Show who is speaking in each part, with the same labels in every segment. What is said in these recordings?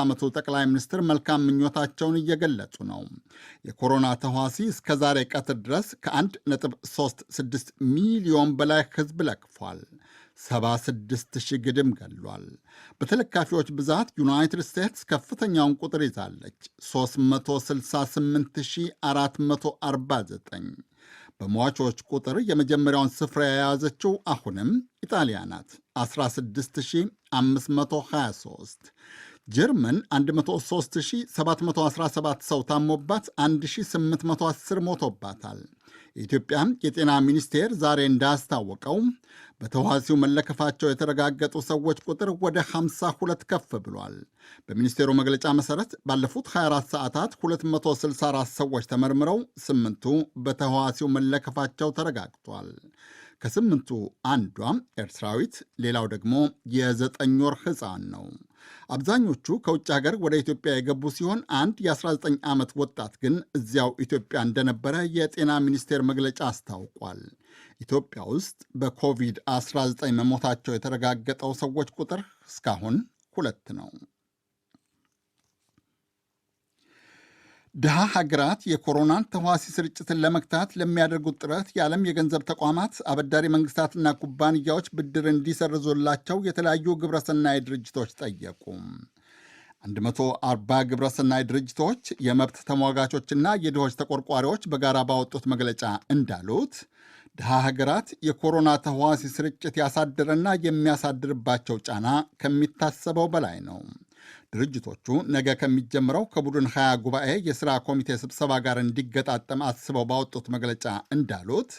Speaker 1: ዓመቱ ጠቅላይ ሚኒስትር መልካም ምኞታቸውን እየገለጹ ነው። የኮሮና ተዋሲ እስከ ዛሬ ቀትር ድረስ ከ1.36 ሚሊዮን በላይ ሕዝብ ለክፏል። 76,000 ግድም ገሏል። በተለካፊዎች ብዛት ዩናይትድ ስቴትስ ከፍተኛውን ቁጥር ይዛለች፣ 368,449። በሟቾች ቁጥር የመጀመሪያውን ስፍራ የያዘችው አሁንም ኢጣሊያ ናት፣ 16,523። ጀርመን 103,717 ሰው ታሞባት 1,810 ሞቶባታል። የኢትዮጵያ የጤና ሚኒስቴር ዛሬ እንዳስታወቀው በተዋሲው መለከፋቸው የተረጋገጡ ሰዎች ቁጥር ወደ 52 ከፍ ብሏል። በሚኒስቴሩ መግለጫ መሠረት ባለፉት 24 ሰዓታት 264 ሰዎች ተመርምረው 8ቱ በተዋሲው መለከፋቸው ተረጋግጧል። ከ8ቱ አንዷ ኤርትራዊት፣ ሌላው ደግሞ የ9 ወር ሕፃን ነው። አብዛኞቹ ከውጭ ሀገር ወደ ኢትዮጵያ የገቡ ሲሆን አንድ የ19 ዓመት ወጣት ግን እዚያው ኢትዮጵያ እንደነበረ የጤና ሚኒስቴር መግለጫ አስታውቋል። ኢትዮጵያ ውስጥ በኮቪድ-19 መሞታቸው የተረጋገጠው ሰዎች ቁጥር እስካሁን 2 ነው። ድሃ ሀገራት የኮሮናን ተዋሲ ስርጭትን ለመግታት ለሚያደርጉት ጥረት የዓለም የገንዘብ ተቋማት፣ አበዳሪ መንግስታትና ኩባንያዎች ብድር እንዲሰርዙላቸው የተለያዩ ግብረሰናይ ድርጅቶች ጠየቁ። 140 ግብረሰናይ ድርጅቶች፣ የመብት ተሟጋቾችና የድሆች ተቆርቋሪዎች በጋራ ባወጡት መግለጫ እንዳሉት ድሃ ሀገራት የኮሮና ተዋሲ ስርጭት ያሳደረና የሚያሳድርባቸው ጫና ከሚታሰበው በላይ ነው። ድርጅቶቹ ነገ ከሚጀምረው ከቡድን 20 ጉባኤ የሥራ ኮሚቴ ስብሰባ ጋር እንዲገጣጠም አስበው ባወጡት መግለጫ እንዳሉት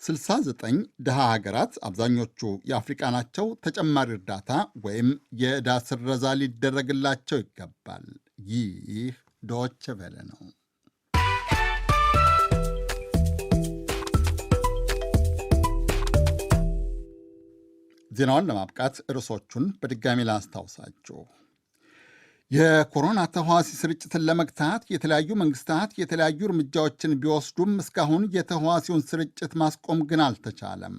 Speaker 1: 69 ድሃ ሀገራት፣ አብዛኞቹ የአፍሪቃ ናቸው፣ ተጨማሪ እርዳታ ወይም የዕዳ ስረዛ ሊደረግላቸው ይገባል። ይህ ዶይቼ ቬለ ነው። ዜናውን ለማብቃት ርዕሶቹን በድጋሚ ላስታውሳችሁ። የኮሮና ተዋሲ ስርጭትን ለመግታት የተለያዩ መንግስታት የተለያዩ እርምጃዎችን ቢወስዱም እስካሁን የተዋሲውን ስርጭት ማስቆም ግን አልተቻለም።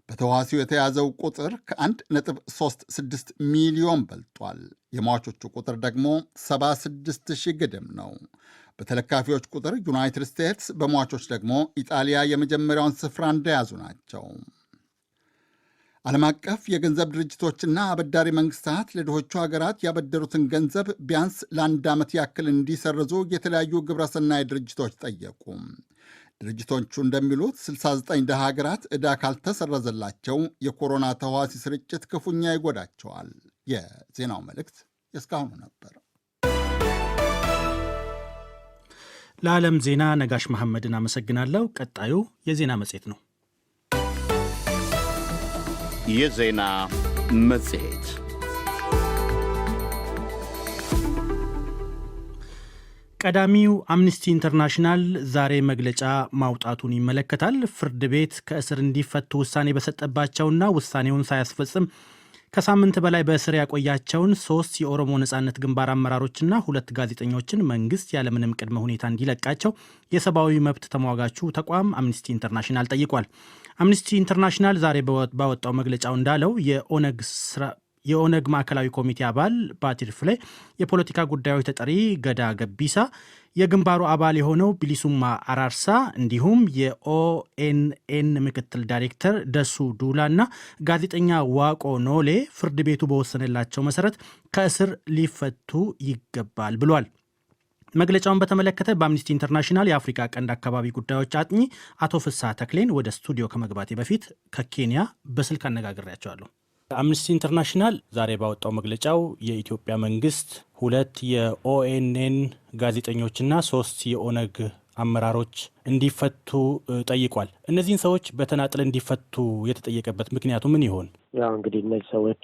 Speaker 1: በተዋሲው የተያዘው ቁጥር ከ1.36 ሚሊዮን በልጧል። የሟቾቹ ቁጥር ደግሞ 76,000 ግድም ነው። በተለካፊዎች ቁጥር ዩናይትድ ስቴትስ፣ በሟቾች ደግሞ ኢጣሊያ የመጀመሪያውን ስፍራ እንደያዙ ናቸው። ዓለም አቀፍ የገንዘብ ድርጅቶችና አበዳሪ መንግስታት ለድሆቹ ሀገራት ያበደሩትን ገንዘብ ቢያንስ ለ1 ዓመት ያክል እንዲሰርዙ የተለያዩ ግብረሰናይ ድርጅቶች ጠየቁ። ድርጅቶቹ እንደሚሉት 69 ድሃ ሀገራት ዕዳ ካልተሰረዘላቸው የኮሮና ተዋሲ ስርጭት ክፉኛ ይጎዳቸዋል። የዜናው መልእክት የእስካሁኑ ነበር።
Speaker 2: ለዓለም ዜና ነጋሽ መሐመድን አመሰግናለሁ። ቀጣዩ የዜና መጽሔት ነው።
Speaker 3: የዜና መጽሔት
Speaker 2: ቀዳሚው አምነስቲ ኢንተርናሽናል ዛሬ መግለጫ ማውጣቱን ይመለከታል። ፍርድ ቤት ከእስር እንዲፈቱ ውሳኔ በሰጠባቸውና ውሳኔውን ሳያስፈጽም ከሳምንት በላይ በእስር ያቆያቸውን 3 የኦሮሞ ነጻነት ግንባር አመራሮችና 2 ጋዜጠኞችን መንግስት ያለምንም ቅድመ ሁኔታ እንዲለቃቸው የሰብአዊ መብት ተሟጋቹ ተቋም አምነስቲ ኢንተርናሽናል ጠይቋል። አምነስቲ ኢንተርናሽናል ዛሬ ባወጣው መግለጫው እንዳለው የኦነግ ማዕከላዊ ኮሚቴ አባል ባቲር ፍሌ፣ የፖለቲካ ጉዳዮች ተጠሪ ገዳ ገቢሳ፣ የግንባሩ አባል የሆነው ቢሊሱማ አራርሳ እንዲሁም የኦኤንኤን ምክትል ዳይሬክተር ደሱ ዱላ እና ጋዜጠኛ ዋቆ ኖሌ ፍርድ ቤቱ በወሰነላቸው መሰረት ከእስር ሊፈቱ ይገባል ብሏል። መግለጫውን በተመለከተ በአምነስቲ ኢንተርናሽናል የአፍሪካ ቀንድ አካባቢ ጉዳዮች አጥኚ አቶ ፍስሐ ተክሌን ወደ ስቱዲዮ ከመግባቴ በፊት ከኬንያ በስልክ አነጋግሬያቸዋለሁ። አምነስቲ ኢንተርናሽናል ዛሬ ባወጣው መግለጫው የኢትዮጵያ መንግስት 2 የኦኤንኤን ጋዜጠኞችና 3 የኦነግ አመራሮች እንዲፈቱ ጠይቋል። እነዚህን ሰዎች በተናጥል እንዲፈቱ የተጠየቀበት ምክንያቱ ምን ይሆን?
Speaker 4: ያው እንግዲህ እነዚህ ሰዎች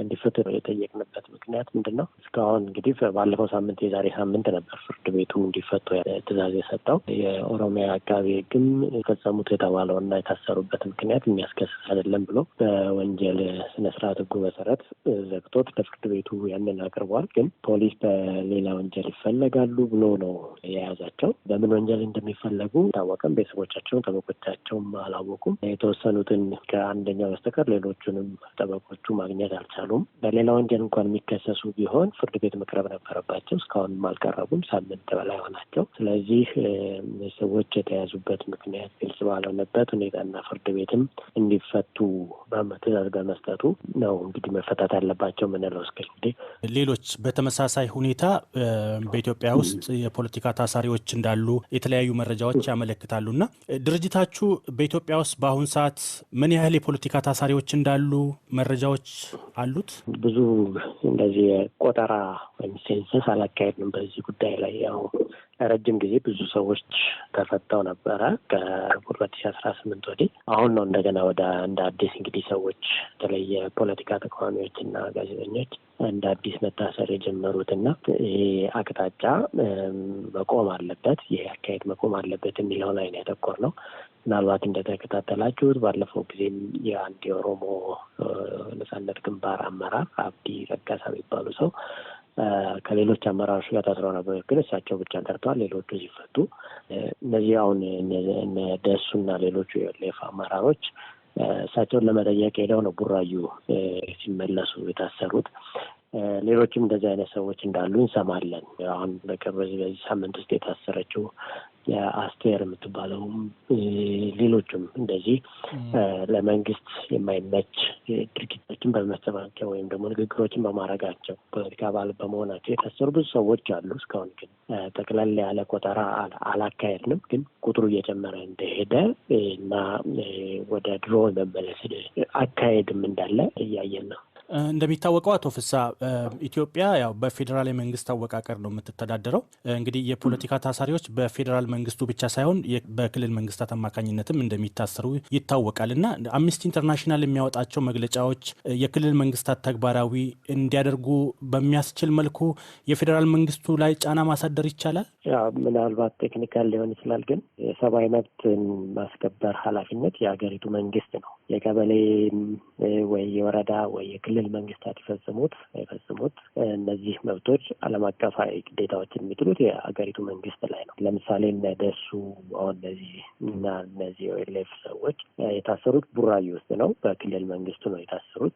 Speaker 4: እንዲፈቱ የጠየቅንበት ምክንያት ምንድን ነው? እስካሁን እንግዲህ ባለፈው ሳምንት የዛሬ ሳምንት ነበር ፍርድ ቤቱ እንዲፈቱ ትዕዛዝ የሰጠው። የኦሮሚያ አቃቤ ሕግም የፈጸሙት የተባለውና የታሰሩበት ምክንያት የሚያስከስስ አይደለም ብሎ በወንጀል ስነስርዓት ሕጉ መሰረት ዘግቶት ለፍርድ ቤቱ ያንን አቅርቧል። ግን ፖሊስ በሌላ ወንጀል ይፈለጋሉ ብሎ ነው የያዛቸው። በምን ወንጀል እንደሚፈለጉ ታወቀም። ቤተሰቦቻቸውን ጠበቆቻቸውም አላወቁም። የተወሰኑትን ከአንደኛው በስተቀር ሌሎቹ ብዙዎቹንም ጠበቆቹ ማግኘት አልቻሉም። በሌላ ወንጀል እንኳን የሚከሰሱ ቢሆን ፍርድ ቤት መቅረብ ነበረባቸው። እስካሁንም አልቀረቡም። ሳምንት በላይ ሆናቸው። ስለዚህ ሰዎች የተያዙበት ምክንያት ግልጽ ባልሆነበት ሁኔታና ፍርድ ቤትም እንዲፈቱ ትዕዛዝ በመስጠቱ ነው እንግዲህ መፈታት አለባቸው ምንለው። እስከ እንግዲህ
Speaker 2: ሌሎች በተመሳሳይ ሁኔታ በኢትዮጵያ ውስጥ የፖለቲካ ታሳሪዎች እንዳሉ የተለያዩ መረጃዎች ያመለክታሉና ድርጅታችሁ በኢትዮጵያ ውስጥ በአሁን ሰዓት ምን ያህል የፖለቲካ ታሳሪዎች እንዳሉ መረጃዎች አሉት? ብዙ
Speaker 4: እንደዚህ ቆጠራ ወይም ሴንሰስ አላካሄድንም በዚህ ጉዳይ ላይ። ያው ረጅም ጊዜ ብዙ ሰዎች ተፈተው ነበረ ከ2018 ወዲህ። አሁን ነው እንደገና እንደ አዲስ እንግዲህ ሰዎች በተለይ የፖለቲካ ተቃዋሚዎችና ጋዜጠኞች እንደ አዲስ መታሰር የጀመሩትና ይሄ አቅጣጫ መቆም አለበት፣ ይሄ አካሄድ መቆም አለበት የሚለው ላይ ነው ያተኮርነው። ምናልባት እንደተከታተላችሁት ባለፈው ጊዜም የአንድ የኦሮሞ ነጻነት ግንባር አመራር አብዲ ረጋሳ የሚባሉ ሰው ከሌሎች አመራሮች ጋር ታስረው ነበር። ግን እሳቸው ብቻ ቀርተዋል፣ ሌሎቹ ሲፈቱ። እነዚህ አሁን እነ ደሱና ሌሎቹ የሌፋ አመራሮች እሳቸውን ለመጠየቅ ሄደው ነው ቡራዩ ሲመለሱ የታሰሩት። ሌሎችም እንደዚህ አይነት ሰዎች እንዳሉ እንሰማለን። አሁን በቅርብ በዚህ ሳምንት ውስጥ የታሰረችው የአስቴር የምትባለውም ሌሎችም እንደዚህ ለመንግስት የማይመች ድርጊቶችን በመፈጸማቸው ወይም ደግሞ ንግግሮችን በማድረጋቸው ፖለቲካ አባል በመሆናቸው የታሰሩ ብዙ ሰዎች አሉ። እስካሁን ግን ጠቅላላ ያለ ቆጠራ አላካሄድንም። ግን ቁጥሩ እየጨመረ እንደሄደ እና ወደ ድሮ መመለስ አካሄድም እንዳለ እያየን ነው።
Speaker 2: እንደሚታወቀው አቶ ፍሳ ኢትዮጵያ ያው በፌዴራል የመንግስት አወቃቀር ነው የምትተዳደረው። እንግዲህ የፖለቲካ ታሳሪዎች በፌዴራል መንግስቱ ብቻ ሳይሆን በክልል መንግስታት አማካኝነትም እንደሚታሰሩ ይታወቃል እና አምነስቲ ኢንተርናሽናል የሚያወጣቸው መግለጫዎች የክልል መንግስታት ተግባራዊ እንዲያደርጉ በሚያስችል መልኩ የፌዴራል መንግስቱ ላይ ጫና ማሳደር ይቻላል?
Speaker 4: ምናልባት ቴክኒካል ሊሆን ይችላል። ግን የሰብአዊ መብትን ማስከበር ኃላፊነት የሀገሪቱ መንግስት ነው። የቀበሌ ወይ የወረዳ ወይ የክልል መንግስታት ይፈጽሙት እነዚህ መብቶች ዓለም አቀፋዊ ግዴታዎችን የሚጥሉት የሀገሪቱ መንግስት ላይ ነው። ለምሳሌ እነደሱ አሁን እነዚህ ኦኤልኤፍ ሰዎች የታሰሩት ቡራዩ ውስጥ ነው። በክልል መንግስቱ ነው የታሰሩት።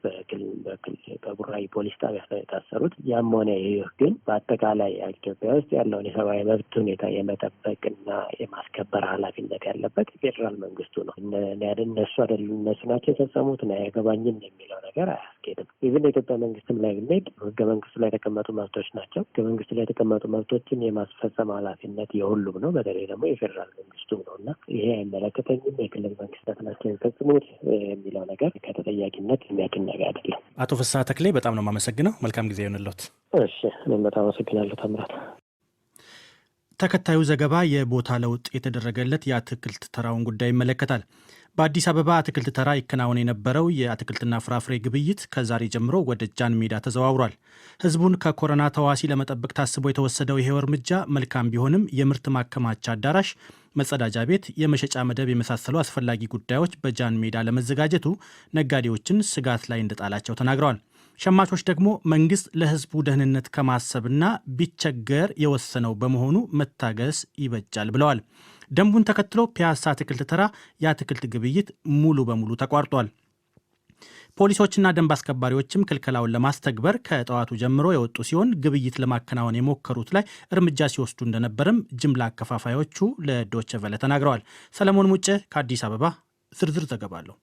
Speaker 4: በቡራዩ ፖሊስ ጣቢያ ነው የታሰሩት። ያም ሆነ ይህ ግን በአጠቃላይ ኢትዮጵያ ውስጥ ያለውን የሰብአዊ መብት ሁኔታ የመጠበቅና የማስከበር ኃላፊነት ያለበት የፌዴራል መንግስቱ ነው። እነሱ ናቸው የፈጸሙት ነው ያገባኝም የሚለው ነገር አያስኬድም። ኢቭን የኢትዮጵያ መንግስትም ላይ ብንሄድ ህገ መንግስቱ ላይ የተቀመጡ መብቶች ናቸው። ህገ መንግስቱ ላይ የተቀመጡ መብቶችን የማስፈጸም ኃላፊነት የሁሉም ነው። በተለይ ደግሞ የፌዴራል መንግስቱ ነው እና ይሄ አይመለከተኝም የክልል መንግስታት ናቸው የሚፈጽሙት የሚለው ነገር ከተጠያቂነት የሚያድን ነገር አይደለም።
Speaker 2: አቶ ፍስሐ ተክሌ በጣም ነው የማመሰግነው። መልካም ጊዜ ይሆንልዎት።
Speaker 4: እሺ፣ እኔም በጣም አመሰግናለሁ ታምራት።
Speaker 2: ተከታዩ ዘገባ የቦታ ለውጥ የተደረገለት የአትክልት ተራውን ጉዳይ ይመለከታል። በአዲስ አበባ አትክልት ተራ ይከናወን የነበረው የአትክልትና ፍራፍሬ ግብይት ከዛሬ ጀምሮ ወደ ጃን ሜዳ ተዘዋውሯል። ህዝቡን ከኮሮና ተዋሲ ለመጠበቅ ታስቦ የተወሰደው ይሄው እርምጃ መልካም ቢሆንም የምርት ማከማቻ አዳራሽ፣ መጸዳጃ ቤት፣ የመሸጫ መደብ የመሳሰሉ አስፈላጊ ጉዳዮች በጃን ሜዳ ለመዘጋጀቱ ነጋዴዎችን ስጋት ላይ እንደጣላቸው ተናግረዋል። ሸማቾች ደግሞ መንግስት ለህዝቡ ደህንነት ከማሰብና ቢቸገር የወሰነው በመሆኑ መታገስ ይበጃል ብለዋል። ደንቡን ተከትሎ ፒያሳ አትክልት ተራ የአትክልት ግብይት ሙሉ በሙሉ ተቋርጧል። ፖሊሶችና ደንብ አስከባሪዎችም ክልከላውን ለማስተግበር ከጠዋቱ ጀምሮ የወጡ ሲሆን ግብይት ለማከናወን የሞከሩት ላይ እርምጃ ሲወስዱ እንደነበርም ጅምላ አከፋፋዮቹ ለዶይቼ ቬለ ተናግረዋል። ሰለሞን ሙጬ ከአዲስ አበባ ዝርዝር ዘገባ አለው።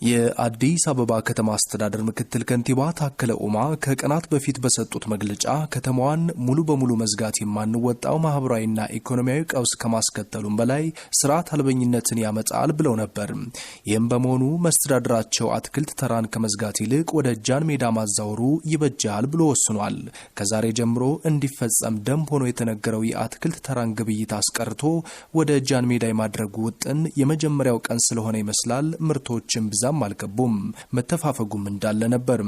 Speaker 5: የአዲስ አበባ ከተማ አስተዳደር ምክትል ከንቲባ ታከለ ኡማ ከቀናት በፊት በሰጡት መግለጫ ከተማዋን ሙሉ በሙሉ መዝጋት የማንወጣው ማህበራዊና ኢኮኖሚያዊ ቀውስ ከማስከተሉም በላይ ስርዓት አልበኝነትን ያመጣል ብለው ነበር። ይህም በመሆኑ መስተዳድራቸው አትክልት ተራን ከመዝጋት ይልቅ ወደ ጃን ሜዳ ማዛወሩ ይበጃል ብሎ ወስኗል። ከዛሬ ጀምሮ እንዲፈጸም ደንብ ሆኖ የተነገረው የአትክልት ተራን ግብይት አስቀርቶ ወደ ጃን ሜዳ የማድረጉ ውጥን የመጀመሪያው ቀን ስለሆነ ይመስላል ምርቶችን ብዛም አልገቡም። መተፋፈጉም እንዳለ ነበር።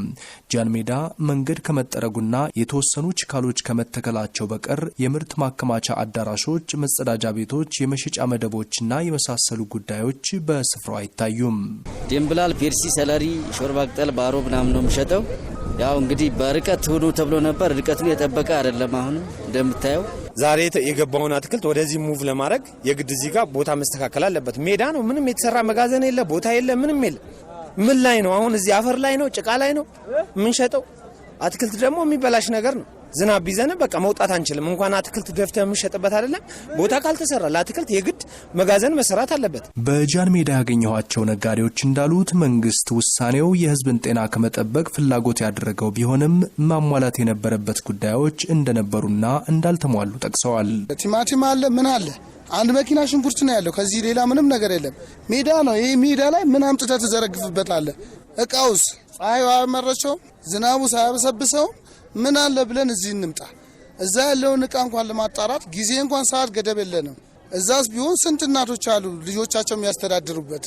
Speaker 5: ጃን ሜዳ መንገድ ከመጠረጉና የተወሰኑ ችካሎች ከመተከላቸው በቀር የምርት ማከማቻ አዳራሾች፣ መጸዳጃ ቤቶች፣ የመሸጫ መደቦችና የመሳሰሉ ጉዳዮች በስፍራው አይታዩም።
Speaker 6: ድንብላል፣ ፔርሲ፣ ሰለሪ፣ ሾርባ ቅጠል፣ ባሮ ምናምን ነው የሚሸጠው። ያው እንግዲህ በርቀት ሆኖ ተብሎ ነበር። ርቀቱን የጠበቀ አይደለም። አሁን እንደምታየው
Speaker 7: ዛሬ የገባውን አትክልት ወደዚህ ሙቭ ለማድረግ የግድ እዚህ ጋር ቦታ መስተካከል አለበት። ሜዳ ነው፣ ምንም የተሰራ መጋዘን የለ፣ ቦታ የለ፣ ምንም የለ። ምን ላይ ነው አሁን? እዚህ አፈር ላይ ነው ጭቃ ላይ ነው የምንሸጠው። አትክልት ደግሞ የሚበላሽ ነገር ነው። ዝናብ ቢዘንብ በቃ መውጣት አንችልም። እንኳን አትክልት ደፍተህ የምንሸጥበት አይደለም። ቦታ ካልተሰራ ለአትክልት የግድ መጋዘን መሰራት አለበት።
Speaker 5: በጃን ሜዳ ያገኘኋቸው ነጋዴዎች እንዳሉት መንግስት ውሳኔው የህዝብን ጤና ከመጠበቅ ፍላጎት ያደረገው ቢሆንም ማሟላት የነበረበት ጉዳዮች እንደነበሩና እንዳልተሟሉ ጠቅሰዋል።
Speaker 8: ቲማቲም አለ፣ ምን አለ፣ አንድ መኪና ሽንኩርት ነው ያለው። ከዚህ ሌላ ምንም ነገር የለም። ሜዳ ነው ይሄ። ሜዳ ላይ ምን አምጥተህ ትዘረግፍበታለህ? እቃውስ ፀሐዩ አያመረቸው፣ ዝናቡ ሳያበሰብሰው ምን አለ ብለን እዚህ እንምጣ። እዛ ያለውን እቃ እንኳን ለማጣራት ጊዜ እንኳን ሰዓት ገደብ የለንም። እዛስ ቢሆን ስንት እናቶች አሉ ልጆቻቸው የሚያስተዳድሩበት።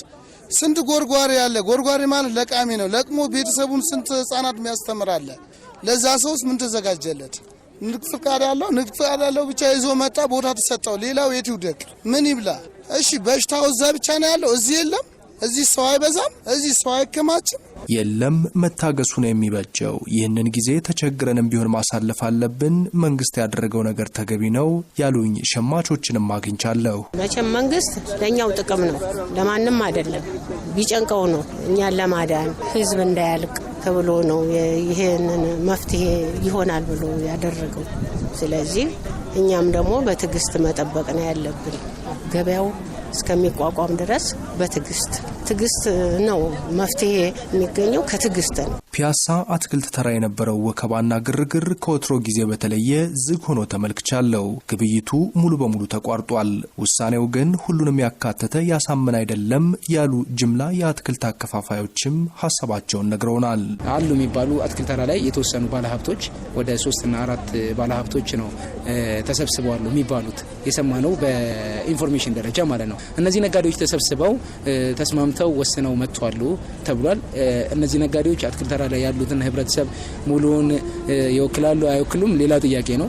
Speaker 8: ስንት ጎርጓሪ አለ። ጎርጓሪ ማለት ለቃሚ ነው። ለቅሞ ቤተሰቡን ስንት ህጻናት የሚያስተምራለ። ለዛ ሰውስ ምን ተዘጋጀለት? ንግድ ፍቃድ ያለው ብቻ ይዞ መጣ፣ ቦታ ተሰጠው። ሌላው የት ይውደቅ? ምን ይብላ? እሺ በሽታው እዛ ብቻ ነው ያለው፣ እዚህ የለም። እዚህ ሰው አይበዛም፣ እዚህ ሰው አይከማችም።
Speaker 5: የለም መታገሱ ነው የሚበጀው። ይህንን ጊዜ ተቸግረንም ቢሆን ማሳለፍ አለብን። መንግስት ያደረገው ነገር ተገቢ ነው ያሉኝ ሸማቾችንም አግኝቻለሁ።
Speaker 9: መቼም መንግስት ለኛው ጥቅም ነው፣ ለማንም አይደለም። ቢጨንቀው ነው እኛን ለማዳን ህዝብ እንዳያልቅ ተብሎ ነው ይሄንን መፍትሄ ይሆናል ብሎ ያደረገው። ስለዚህ እኛም ደግሞ በትዕግስት መጠበቅ ነው ያለብን። ገበያው እስከሚቋቋም ድረስ በትዕግስት ነው መፍትሄ የሚገኘው፣ ከትዕግስት ነው።
Speaker 5: ፒያሳ አትክልት ተራ የነበረው ወከባና ግርግር ከወትሮ ጊዜ በተለየ ዝግ ሆኖ ተመልክቻለሁ። ግብይቱ ሙሉ በሙሉ ተቋርጧል። ውሳኔው ግን ሁሉንም ያካተተ ያሳምን አይደለም ያሉ ጅምላ የአትክልት አከፋፋዮችም ሀሳባቸውን ነግረውናል።
Speaker 10: አሉ የሚባሉ አትክልት ተራ ላይ የተወሰኑ ባለሀብቶች ወደ 3 እና 4 ባለሀብቶች ነው ተሰብስበዋል የሚባሉት፣ የሰማነው በኢንፎርሜሽን ደረጃ ማለት ነው። እነዚህ ነጋዴዎች ተሰብስበው ተስማምተው ወስነው መጥቷሉ ተብሏል። እነዚህ ነጋዴዎች አትክልት ተራ ላይ ያሉትን ህብረተሰብ ሙሉውን ይወክላሉ አይወክሉም ሌላ ጥያቄ ነው።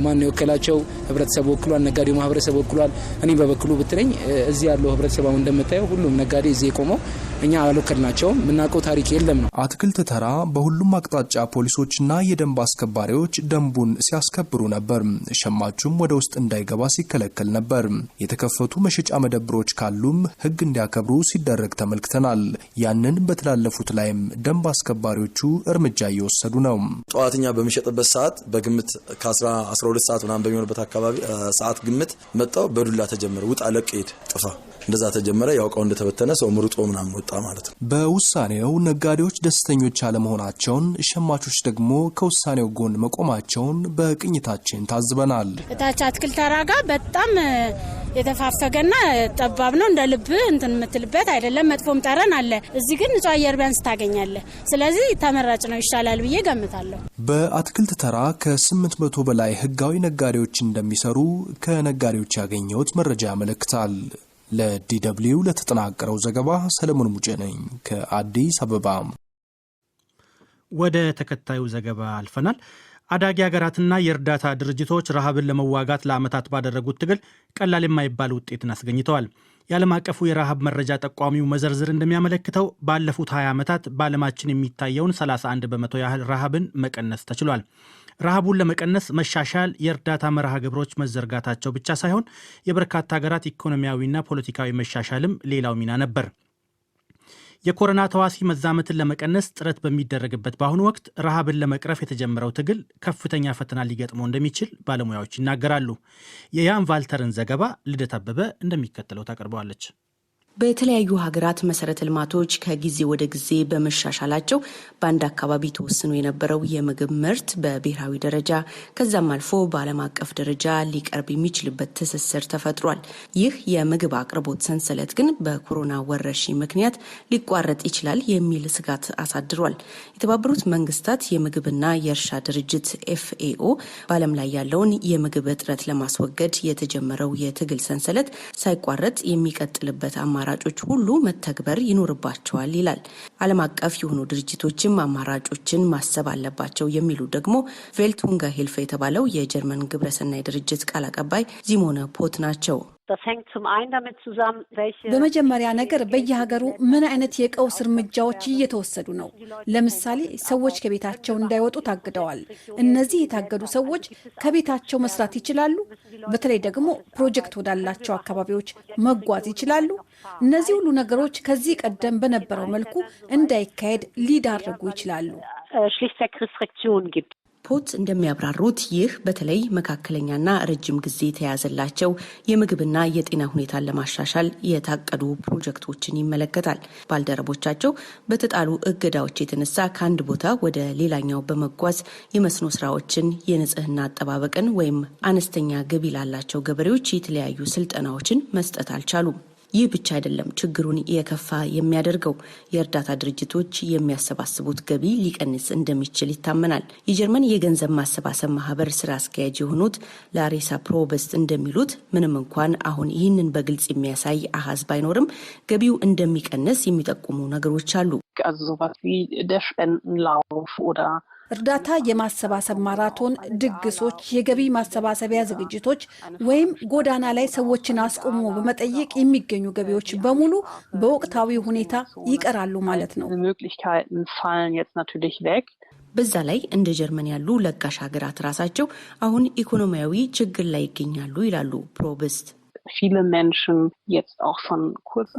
Speaker 10: ማን የወከላቸው? ህብረተሰብ ወክሏል፣ ነጋዴው ማህበረሰብ ወክሏል። እኔ በበኩሉ ብትለኝ እዚህ ያለው ህብረተሰብ እንደምታየው ሁሉም ነጋዴ እዚህ ቆመው እኛ አልወከልናቸውም፣ የምናውቀው ታሪክ የለም ነው።
Speaker 5: አትክልት ተራ በሁሉም አቅጣጫ ፖሊሶችና የደንብ አስከባሪዎች ደንቡን ሲያስከብሩ ነበር። ሸማቹም ወደ ውስጥ እንዳይገባ ሲከለከል ነበር። የተከፈቱ መሸጫ መደብሮች ካሉም ህግ እንዲያከብሩ ሲደረግ ተመልክተናል። ያንን በተላለፉት ላይም ደንብ አስከባሪዎቹ እርምጃ እየወሰዱ ነው።
Speaker 11: ጠዋትኛ በሚሸጥበት ሰዓት በግምት ከ12 ሰዓት ምናምን በሚሆንበት አካባቢ ሰዓት ግምት መጣው በዱላ ተጀመረ። ውጣ፣ ለቅ፣ ሂድ፣ ጥፋ፣ እንደዛ ተጀመረ። ያውቀው እንደተበተነ ሰው ምሩጦ ምናምን ወጣ ማለት ነው።
Speaker 5: በውሳኔው ነጋዴዎች ደስተኞች አለመሆናቸውን፣ ሸማቾች ደግሞ ከውሳኔው ጎን መቆማቸውን በቅኝታችን ታዝበናል።
Speaker 12: እታች አትክልት ተራ ጋር በጣም የተፋፈገና ጠባብ ነው። እንደ ልብ እንትን የምትልበት አይደለም። መጥፎም ጠረን አለ። እዚህ ግን ንጹህ አየር ቢያንስ ታገኛለህ። ስለዚህ ተመራጭ ነው፣ ይሻላል ብዬ ገምታለሁ።
Speaker 5: በአትክልት ተራ ከ800 በላይ ህጋዊ ነጋዴዎች እንደሚሰሩ ከነጋዴዎች ያገኘሁት መረጃ ያመለክታል። ለዲደብሊው ለተጠናቀረው ዘገባ ሰለሞን ሙጬ ነኝ ከአዲስ አበባ።
Speaker 2: ወደ ተከታዩ ዘገባ አልፈናል። አዳጊ ሀገራትና የእርዳታ ድርጅቶች ረሃብን ለመዋጋት ለዓመታት ባደረጉት ትግል ቀላል የማይባል ውጤትን አስገኝተዋል። የዓለም አቀፉ የረሃብ መረጃ ጠቋሚው መዘርዝር እንደሚያመለክተው ባለፉት 20 ዓመታት በዓለማችን የሚታየውን 31 በመቶ ያህል ረሃብን መቀነስ ተችሏል። ረሃቡን ለመቀነስ መሻሻል፣ የእርዳታ መርሃ ግብሮች መዘርጋታቸው ብቻ ሳይሆን የበርካታ ሀገራት ኢኮኖሚያዊና ፖለቲካዊ መሻሻልም ሌላው ሚና ነበር። የኮሮና ተዋሲ መዛመትን ለመቀነስ ጥረት በሚደረግበት በአሁኑ ወቅት ረሃብን ለመቅረፍ የተጀመረው ትግል ከፍተኛ ፈተና ሊገጥመው እንደሚችል ባለሙያዎች ይናገራሉ። የያን ቫልተርን ዘገባ ልደት አበበ እንደሚከተለው ታቀርበዋለች።
Speaker 13: በተለያዩ ሀገራት መሰረተ ልማቶች ከጊዜ ወደ ጊዜ በመሻሻላቸው በአንድ አካባቢ ተወስኖ የነበረው የምግብ ምርት በብሔራዊ ደረጃ ከዛም አልፎ በዓለም አቀፍ ደረጃ ሊቀርብ የሚችልበት ትስስር ተፈጥሯል። ይህ የምግብ አቅርቦት ሰንሰለት ግን በኮሮና ወረርሽኝ ምክንያት ሊቋረጥ ይችላል የሚል ስጋት አሳድሯል። የተባበሩት መንግስታት የምግብና የእርሻ ድርጅት ኤፍኤኦ በዓለም ላይ ያለውን የምግብ እጥረት ለማስወገድ የተጀመረው የትግል ሰንሰለት ሳይቋረጥ የሚቀጥልበት አማራጮች ሁሉ መተግበር ይኖርባቸዋል ይላል። ዓለም አቀፍ የሆኑ ድርጅቶችም አማራጮችን ማሰብ አለባቸው የሚሉ ደግሞ ቬልት ሁንጋ ሄልፍ የተባለው የጀርመን ግብረሰናይ ድርጅት ቃል አቀባይ ዚሞነ ፖት ናቸው።
Speaker 14: በመጀመሪያ ነገር በየሀገሩ ምን አይነት የቀውስ እርምጃዎች እየተወሰዱ ነው? ለምሳሌ ሰዎች ከቤታቸው እንዳይወጡ ታግደዋል። እነዚህ የታገዱ ሰዎች ከቤታቸው መስራት ይችላሉ? በተለይ ደግሞ ፕሮጀክት ወዳላቸው አካባቢዎች መጓዝ ይችላሉ? እነዚህ ሁሉ ነገሮች ከዚህ ቀደም በነበረው መልኩ እንዳይካሄድ ሊዳርጉ ይችላሉ።
Speaker 13: ፖት እንደሚያብራሩት ይህ በተለይ መካከለኛና ረጅም ጊዜ የተያዘላቸው የምግብና የጤና ሁኔታን ለማሻሻል የታቀዱ ፕሮጀክቶችን ይመለከታል። ባልደረቦቻቸው በተጣሉ እገዳዎች የተነሳ ከአንድ ቦታ ወደ ሌላኛው በመጓዝ የመስኖ ስራዎችን፣ የንጽህና አጠባበቅን ወይም አነስተኛ ገቢ ላላቸው ገበሬዎች የተለያዩ ስልጠናዎችን መስጠት አልቻሉም። ይህ ብቻ አይደለም ችግሩን የከፋ የሚያደርገው። የእርዳታ ድርጅቶች የሚያሰባስቡት ገቢ ሊቀንስ እንደሚችል ይታመናል። የጀርመን የገንዘብ ማሰባሰብ ማህበር ስራ አስኪያጅ የሆኑት ላሬሳ ፕሮበስት እንደሚሉት ምንም እንኳን አሁን ይህንን በግልጽ የሚያሳይ አሃዝ ባይኖርም ገቢው እንደሚቀንስ የሚጠቁሙ ነገሮች አሉ።
Speaker 14: እርዳታ የማሰባሰብ ማራቶን፣ ድግሶች፣ የገቢ ማሰባሰቢያ ዝግጅቶች ወይም ጎዳና ላይ ሰዎችን አስቆሞ በመጠየቅ የሚገኙ ገቢዎች በሙሉ በወቅታዊ ሁኔታ ይቀራሉ ማለት ነው።
Speaker 13: በዛ ላይ እንደ ጀርመን ያሉ ለጋሽ ሀገራት ራሳቸው አሁን ኢኮኖሚያዊ ችግር ላይ ይገኛሉ ይላሉ ፕሮበስት።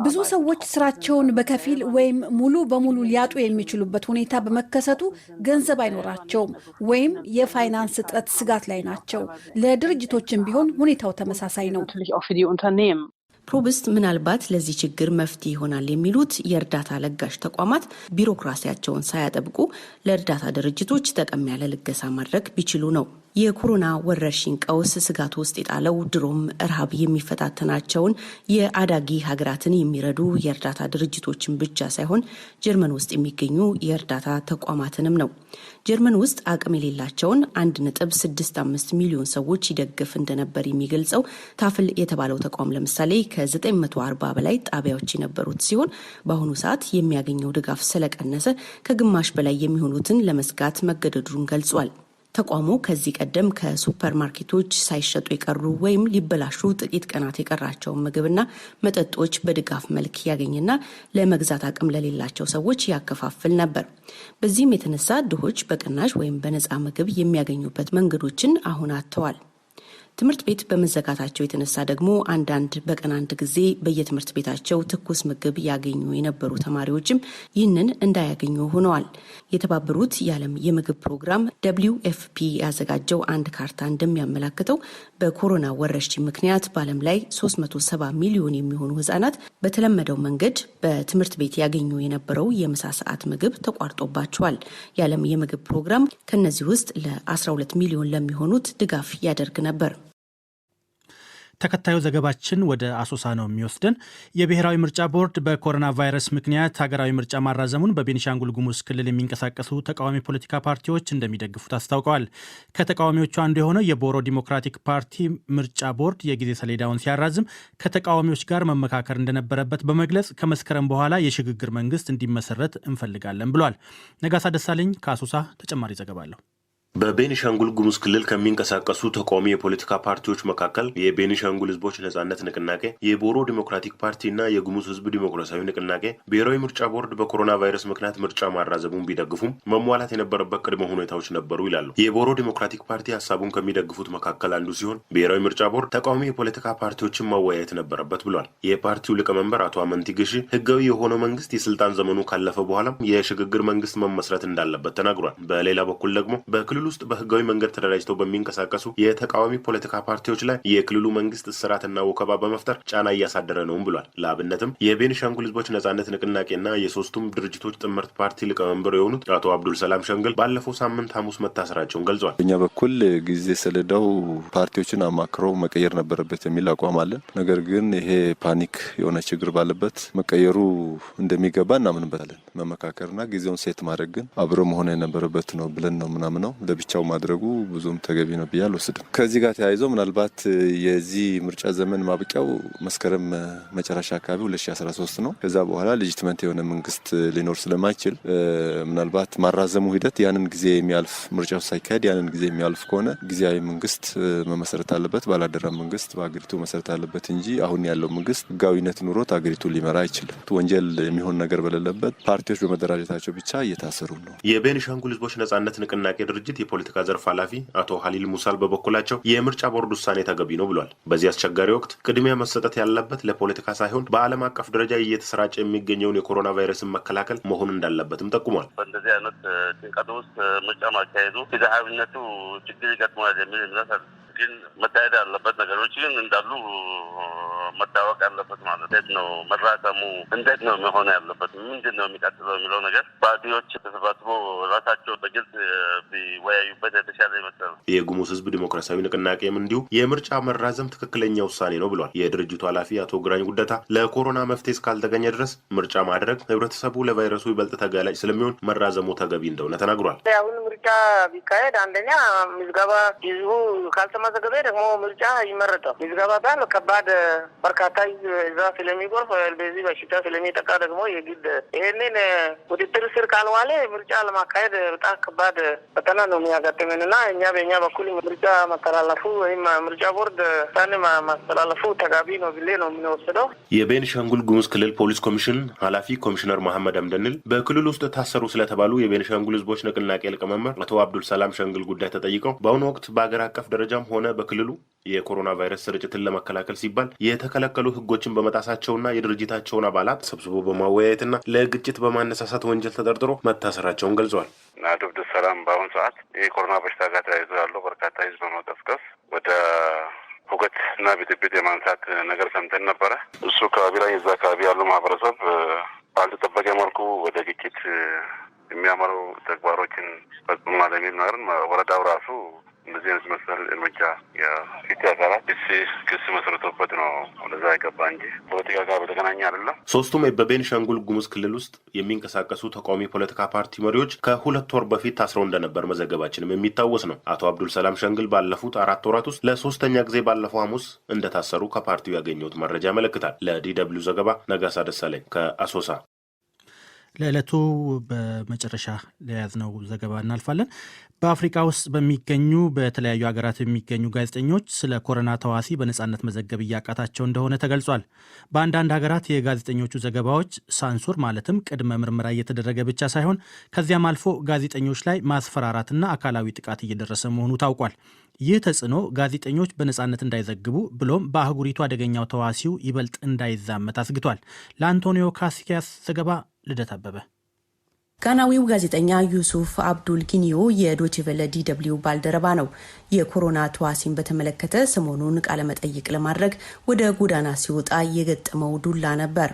Speaker 14: ብዙ ሰዎች ስራቸውን በከፊል ወይም ሙሉ በሙሉ ሊያጡ የሚችሉበት ሁኔታ በመከሰቱ ገንዘብ አይኖራቸውም ወይም የፋይናንስ እጥረት ስጋት ላይ ናቸው። ለድርጅቶችም ቢሆን ሁኔታው ተመሳሳይ ነው።
Speaker 13: ፕሮበስት ምናልባት ለዚህ ችግር መፍትሄ ይሆናል የሚሉት የእርዳታ ለጋሽ ተቋማት ቢሮክራሲያቸውን ሳያጠብቁ ለእርዳታ ድርጅቶች ጠቀም ያለ ልገሳ ማድረግ ቢችሉ ነው። የኮሮና ወረርሽኝ ቀውስ ስጋት ውስጥ የጣለው ድሮም ረሃብ የሚፈታተናቸውን የአዳጊ ሀገራትን የሚረዱ የእርዳታ ድርጅቶችን ብቻ ሳይሆን ጀርመን ውስጥ የሚገኙ የእርዳታ ተቋማትንም ነው። ጀርመን ውስጥ አቅም የሌላቸውን 1.65 ሚሊዮን ሰዎች ይደግፍ እንደነበር የሚገልጸው ታፍል የተባለው ተቋም ለምሳሌ ከ940 በላይ ጣቢያዎች የነበሩት ሲሆን በአሁኑ ሰዓት የሚያገኘው ድጋፍ ስለቀነሰ ከግማሽ በላይ የሚሆኑትን ለመዝጋት መገደዱን ገልጿል። ተቋሙ ከዚህ ቀደም ከሱፐር ማርኬቶች ሳይሸጡ የቀሩ ወይም ሊበላሹ ጥቂት ቀናት የቀራቸውን ምግብና መጠጦች በድጋፍ መልክ ያገኝና ለመግዛት አቅም ለሌላቸው ሰዎች ያከፋፍል ነበር። በዚህም የተነሳ ድሆች በቅናሽ ወይም በነፃ ምግብ የሚያገኙበት መንገዶችን አሁን አጥተዋል። ትምህርት ቤት በመዘጋታቸው የተነሳ ደግሞ አንዳንድ በቀን አንድ ጊዜ በየትምህርት ቤታቸው ትኩስ ምግብ ያገኙ የነበሩ ተማሪዎችም ይህንን እንዳያገኙ ሆነዋል። የተባበሩት የዓለም የምግብ ፕሮግራም WFP ያዘጋጀው አንድ ካርታ እንደሚያመላክተው በኮሮና ወረርሽኝ ምክንያት በዓለም ላይ 370 ሚሊዮን የሚሆኑ ህጻናት በተለመደው መንገድ በትምህርት ቤት ያገኙ የነበረው የምሳ ሰዓት ምግብ ተቋርጦባቸዋል። የዓለም የምግብ ፕሮግራም ከነዚህ ውስጥ ለ12 ሚሊዮን ለሚሆኑት ድጋፍ ያደርግ ነበር።
Speaker 2: ተከታዩ ዘገባችን ወደ አሶሳ ነው የሚወስደን። የብሔራዊ ምርጫ ቦርድ በኮሮና ቫይረስ ምክንያት ሀገራዊ ምርጫ ማራዘሙን በቤኒሻንጉል ጉሙዝ ክልል የሚንቀሳቀሱ ተቃዋሚ ፖለቲካ ፓርቲዎች እንደሚደግፉት አስታውቀዋል። ከተቃዋሚዎቹ አንዱ የሆነው የቦሮ ዲሞክራቲክ ፓርቲ ምርጫ ቦርድ የጊዜ ሰሌዳውን ሲያራዝም ከተቃዋሚዎች ጋር መመካከር እንደነበረበት በመግለጽ ከመስከረም በኋላ የሽግግር መንግስት እንዲመሰረት እንፈልጋለን ብሏል። ነጋሳ ደሳለኝ ከአሶሳ ተጨማሪ ዘገባ አለው።
Speaker 15: በቤኒሻንጉል ጉሙዝ ክልል ከሚንቀሳቀሱ ተቃዋሚ የፖለቲካ ፓርቲዎች መካከል የቤኒሻንጉል ህዝቦች ነጻነት ንቅናቄ፣ የቦሮ ዲሞክራቲክ ፓርቲና የጉሙዝ ህዝብ ዲሞክራሲያዊ ንቅናቄ ብሔራዊ ምርጫ ቦርድ በኮሮና ቫይረስ ምክንያት ምርጫ ማራዘሙን ቢደግፉም መሟላት የነበረበት ቅድመ ሁኔታዎች ነበሩ ይላሉ። የቦሮ ዲሞክራቲክ ፓርቲ ሀሳቡን ከሚደግፉት መካከል አንዱ ሲሆን ብሔራዊ ምርጫ ቦርድ ተቃዋሚ የፖለቲካ ፓርቲዎችን ማወያየት ነበረበት ብሏል። የፓርቲው ሊቀመንበር አቶ አመንቲ ግሺ ህጋዊ የሆነው መንግስት የስልጣን ዘመኑ ካለፈ በኋላ የሽግግር መንግስት መመስረት እንዳለበት ተናግሯል። በሌላ በኩል ደግሞ በክልሉ ውስጥ በህጋዊ መንገድ ተደራጅተው በሚንቀሳቀሱ የተቃዋሚ ፖለቲካ ፓርቲዎች ላይ የክልሉ መንግስት እስራትና ወከባ በመፍጠር ጫና እያሳደረ ነውም ብሏል። ለአብነትም የቤኒሻንጉል ህዝቦች ነጻነት ንቅናቄና የሶስቱም ድርጅቶች ጥምረት ፓርቲ ሊቀመንበር የሆኑት አቶ አብዱል ሰላም ሸንገል ባለፈው ሳምንት ሐሙስ መታሰራቸውን ገልጿል።
Speaker 16: በእኛ በኩል ጊዜ ሰሌዳው ፓርቲዎችን አማክረው መቀየር ነበረበት የሚል አቋም አለን። ነገር ግን ይሄ ፓኒክ የሆነ ችግር ባለበት መቀየሩ እንደሚገባ እናምንበታለን። መመካከርና ጊዜውን ሴት ማድረግ ግን አብሮ መሆን የነበረበት ነው ብለን ነው ምናምነው። ለብቻው ማድረጉ ብዙም ተገቢ ነው ብዬ አልወስድም። ከዚህ ጋር ተያይዞ ምናልባት የዚህ ምርጫ ዘመን ማብቂያው መስከረም መጨረሻ አካባቢ 2013 ነው። ከዛ በኋላ ሌጂቲመንት የሆነ መንግስት ሊኖር ስለማይችል ምናልባት ማራዘሙ ሂደት ያንን ጊዜ የሚያልፍ ምርጫው ሳይካሄድ ያንን ጊዜ የሚያልፍ ከሆነ ጊዜያዊ መንግስት መመሰረት አለበት፣ ባላደራ መንግስት በአገሪቱ መሰረት አለበት እንጂ አሁን ያለው መንግስት ህጋዊነት ኑሮት አገሪቱን ሊመራ አይችልም። ወንጀል የሚሆን ነገር በሌለበት ፓርቲዎች በመደራጀታቸው ብቻ እየታሰሩ ነው።
Speaker 15: የቤኒሻንጉል ህዝቦች ነጻነት ንቅናቄ ድርጅት የፖለቲካ ዘርፍ ኃላፊ አቶ ሀሊል ሙሳል በበኩላቸው የምርጫ ቦርድ ውሳኔ ተገቢ ነው ብሏል። በዚህ አስቸጋሪ ወቅት ቅድሚያ መሰጠት ያለበት ለፖለቲካ ሳይሆን በዓለም አቀፍ ደረጃ እየተሰራጨ የሚገኘውን የኮሮና ቫይረስን መከላከል መሆን እንዳለበትም ጠቁሟል።
Speaker 17: በእንደዚህ አይነት ጭንቀት ውስጥ ምርጫ ማካሄዱ ፍትሃዊነቱ ችግር ይገጥመዋል የሚል እምነት አለ። ግን መታየት ያለበት ነገሮች ግን እንዳሉ መታወቅ ያለበት ማለት ነው። መራዘሙ እንዴት ነው መሆን ያለበት፣ ምንድን ነው የሚቀጥለው የሚለው ነገር ፓርቲዎች ተሰባስበው ራሳቸው በግልጽ ቢወያዩበት የተሻለ ይመስላል።
Speaker 15: የጉሙዝ ህዝብ ዲሞክራሲያዊ ንቅናቄም እንዲሁ የምርጫ መራዘም ትክክለኛ ውሳኔ ነው ብሏል። የድርጅቱ ኃላፊ አቶ ግራኝ ጉደታ ለኮሮና መፍትሄ እስካልተገኘ ድረስ ምርጫ ማድረግ ህብረተሰቡ ለቫይረሱ ይበልጥ ተጋላጭ ስለሚሆን መራዘሙ ተገቢ እንደሆነ ተናግሯል።
Speaker 18: አሁን ምርጫ ቢካሄድ አንደኛ ምዝገባ ህዝቡ ካልተመዘገበ ደግሞ ምርጫ ይመረጣል። ምዝገባ ባል ከባድ በርካታ እዛ ስለሚጎርፍ በዚህ በሽታ ስለሚጠቃ ደግሞ የግድ ይሄንን ቁጥጥር ስር ካልዋለ ምርጫ ለማካሄድ በጣም ከባድ ፈተና ነው የሚያጋጥመን እና እኛ በእኛ በኩል ምርጫ መተላለፉ ወይም ምርጫ ቦርድ ውሳኔ ማስተላለፉ ተገቢ ነው ብሌ ነው የምንወስደው።
Speaker 15: የቤኒሻንጉል ጉሙዝ ክልል ፖሊስ ኮሚሽን ኃላፊ ኮሚሽነር መሐመድ አምደንል በክልል ውስጥ ታሰሩ ስለተባሉ የቤኒሻንጉል ህዝቦች ንቅናቄ ሊቀመንበር አቶ አብዱል ሰላም ሸንግል ጉዳይ ተጠይቀው በአሁኑ ወቅት በአገር አቀፍ ደረጃም ሆነ በክልሉ የኮሮና ቫይረስ ስርጭትን ለመከላከል ሲባል የተከለከሉ ህጎችን በመጣሳቸውና የድርጅታቸውን አባላት ሰብስቦ በማወያየትና ለግጭት በማነሳሳት ወንጀል ተጠርጥሮ መታሰራቸውን ገልጸዋል።
Speaker 17: አቶ አብዱል ሰላም በአሁኑ ሰዓት የኮሮና በሽታ ጋር ተያይዞ ያለው በርካታ ህዝብ በመቀስቀስ ወደ ሁከት እና ብጥብጥ የማንሳት ነገር ሰምተን ነበረ። እሱ አካባቢ ላይ እዛ አካባቢ ያለው ማህበረሰብ ባልተጠበቀ መልኩ ወደ ግጭት የሚያመሩ ተግባሮችን ፈጽሟል የሚል ነገር ወረዳው ራሱ እንደዚህ አይነት መሰል እርምጃ የፊት አካላት ክስ መስርቶበት ነው ወደዛ የገባ እንጂ ፖለቲካ ጋር በተገናኘ አይደለም።
Speaker 15: ሶስቱም በቤኒሻንጉል ጉሙዝ ክልል ውስጥ የሚንቀሳቀሱ ተቃዋሚ ፖለቲካ ፓርቲ መሪዎች ከ2 ወር በፊት ታስረው እንደነበር መዘገባችንም የሚታወስ ነው። አቶ አብዱል ሰላም ሸንግል ባለፉት 4 ወራት ውስጥ ለሶስተኛ ጊዜ ባለፈው ሐሙስ እንደታሰሩ ከፓርቲው ያገኘሁት መረጃ ያመለክታል። ለዲደብሊው ዘገባ ነጋሳ ደሳለኝ ከአሶሳ።
Speaker 2: ለዕለቱ በመጨረሻ ለያዝነው ዘገባ እናልፋለን። በአፍሪካ ውስጥ በሚገኙ በተለያዩ ሀገራት የሚገኙ ጋዜጠኞች ስለ ኮሮና ተዋሲ በነጻነት መዘገብ እያቃታቸው እንደሆነ ተገልጿል። በአንዳንድ ሀገራት የጋዜጠኞቹ ዘገባዎች ሳንሱር ማለትም ቅድመ ምርመራ እየተደረገ ብቻ ሳይሆን ከዚያም አልፎ ጋዜጠኞች ላይ ማስፈራራትና አካላዊ ጥቃት እየደረሰ መሆኑ ታውቋል። ይህ ተጽዕኖ ጋዜጠኞች በነጻነት እንዳይዘግቡ ብሎም በአህጉሪቱ አደገኛው ተዋሲው ይበልጥ እንዳይዛመት አስግቷል። ለአንቶኒዮ ካሲያስ ዘገባ ልደት አበበ።
Speaker 13: ጋናዊው ጋዜጠኛ ዩሱፍ አብዱል ጊኒዮ የዶይቼ ቬለ ዲደብሊው ባልደረባ ነው። የኮሮና ተዋሲን በተመለከተ ሰሞኑን ቃለመጠይቅ ለማድረግ ወደ ጎዳና ሲወጣ የገጠመው ዱላ ነበር።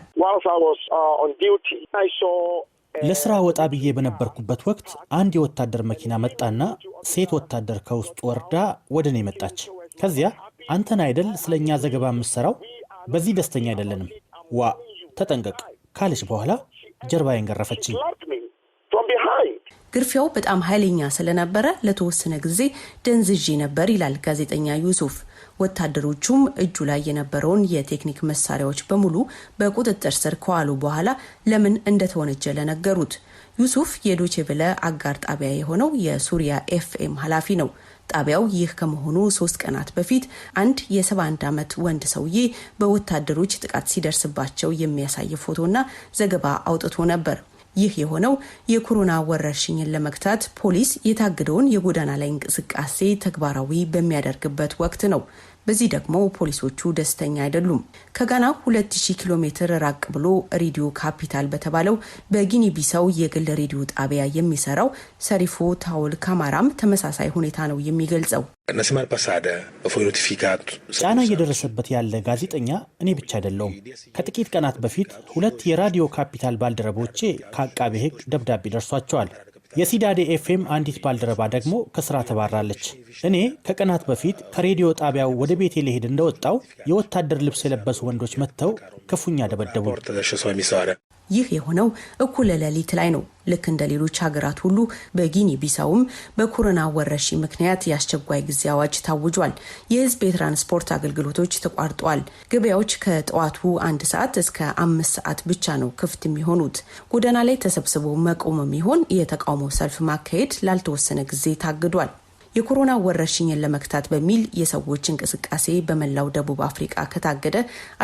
Speaker 2: ለስራ ወጣ ብዬ በነበርኩበት ወቅት አንድ የወታደር መኪና መጣና ሴት ወታደር ከውስጥ ወርዳ ወደ እኔ መጣች። ከዚያ አንተን አይደል ስለኛ ዘገባ የምትሰራው? በዚህ ደስተኛ አይደለንም፣ ዋ ተጠንቀቅ ካለች በኋላ ጀርባዬን ገረፈችኝ።
Speaker 13: ግርፊያው በጣም ኃይለኛ ስለነበረ ለተወሰነ ጊዜ ደንዝዤ ነበር ይላል ጋዜጠኛ ዩሱፍ። ወታደሮቹም እጁ ላይ የነበረውን የቴክኒክ መሳሪያዎች በሙሉ በቁጥጥር ስር ከዋሉ በኋላ ለምን እንደተወነጀለ ነገሩት። ዩሱፍ የዶይቼ ቬለ አጋር ጣቢያ የሆነው የሱሪያ ኤፍኤም ኃላፊ ነው። ጣቢያው ይህ ከመሆኑ 3 ቀናት በፊት አንድ የ71 ዓመት ወንድ ሰውዬ በወታደሮች ጥቃት ሲደርስባቸው የሚያሳይ ፎቶና ዘገባ አውጥቶ ነበር። ይህ የሆነው የኮሮና ወረርሽኝን ለመግታት ፖሊስ የታገደውን የጎዳና ላይ እንቅስቃሴ ተግባራዊ በሚያደርግበት ወቅት ነው። በዚህ ደግሞ ፖሊሶቹ ደስተኛ አይደሉም። ከጋና 2000 ኪሎ ሜትር ራቅ ብሎ ሬዲዮ ካፒታል በተባለው በጊኒ ቢሳው የግል ሬዲዮ ጣቢያ የሚሰራው ሰሪፎ ታውል ካማራም ተመሳሳይ ሁኔታ ነው የሚገልጸው።
Speaker 2: ጫና እየደረሰበት ያለ ጋዜጠኛ እኔ ብቻ አይደለሁም። ከጥቂት ቀናት በፊት 2 የራዲዮ ካፒታል ባልደረቦቼ ከአቃቤ ሕግ ደብዳቤ ደርሷቸዋል። የሲዳዴ ኤፍኤም አንዲት ባልደረባ ደግሞ ከስራ ተባራለች። እኔ ከቀናት በፊት ከሬዲዮ ጣቢያው ወደ ቤቴ ልሄድ እንደወጣው የወታደር ልብስ የለበሱ ወንዶች መጥተው ክፉኛ ደበደቡ።
Speaker 13: ይህ የሆነው እኩለ ሌሊት ላይ ነው። ልክ እንደ ሌሎች ሀገራት ሁሉ በጊኒ ቢሳውም በኮሮና ወረርሽኝ ምክንያት የአስቸኳይ ጊዜ አዋጅ ታውጇል። የህዝብ የትራንስፖርት አገልግሎቶች ተቋርጠዋል። ገበያዎች ከጠዋቱ 1 ሰዓት እስከ 5 ሰዓት ብቻ ነው ክፍት የሚሆኑት። ጎዳና ላይ ተሰብስቦ መቆምም ይሆን የተቃውሞ ሰልፍ ማካሄድ ላልተወሰነ ጊዜ ታግዷል። የኮሮና ወረርሽኝን ለመክታት በሚል የሰዎች እንቅስቃሴ በመላው ደቡብ አፍሪካ ከታገደ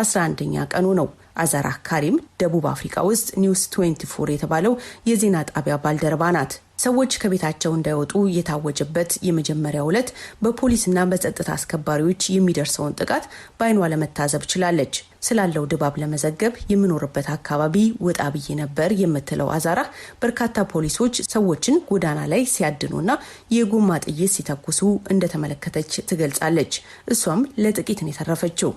Speaker 13: 11ኛ ቀኑ ነው። አዛራ ካሪም ደቡብ አፍሪካ ውስጥ ኒውስ 24 የተባለው የዜና ጣቢያ ባልደረባ ናት። ሰዎች ከቤታቸው እንዳይወጡ የታወጀበት የመጀመሪያው ዕለት በፖሊስና በጸጥታ አስከባሪዎች የሚደርሰውን ጥቃት በአይኗ ለመታዘብ ችላለች። ስላለው ድባብ ለመዘገብ የምኖርበት አካባቢ ወጣ ብዬ ነበር የምትለው አዛራ በርካታ ፖሊሶች ሰዎችን ጎዳና ላይ ሲያድኑና የጎማ ጥይት ሲተኩሱ እንደተመለከተች ትገልጻለች። እሷም ለጥቂት ነው የተረፈችው።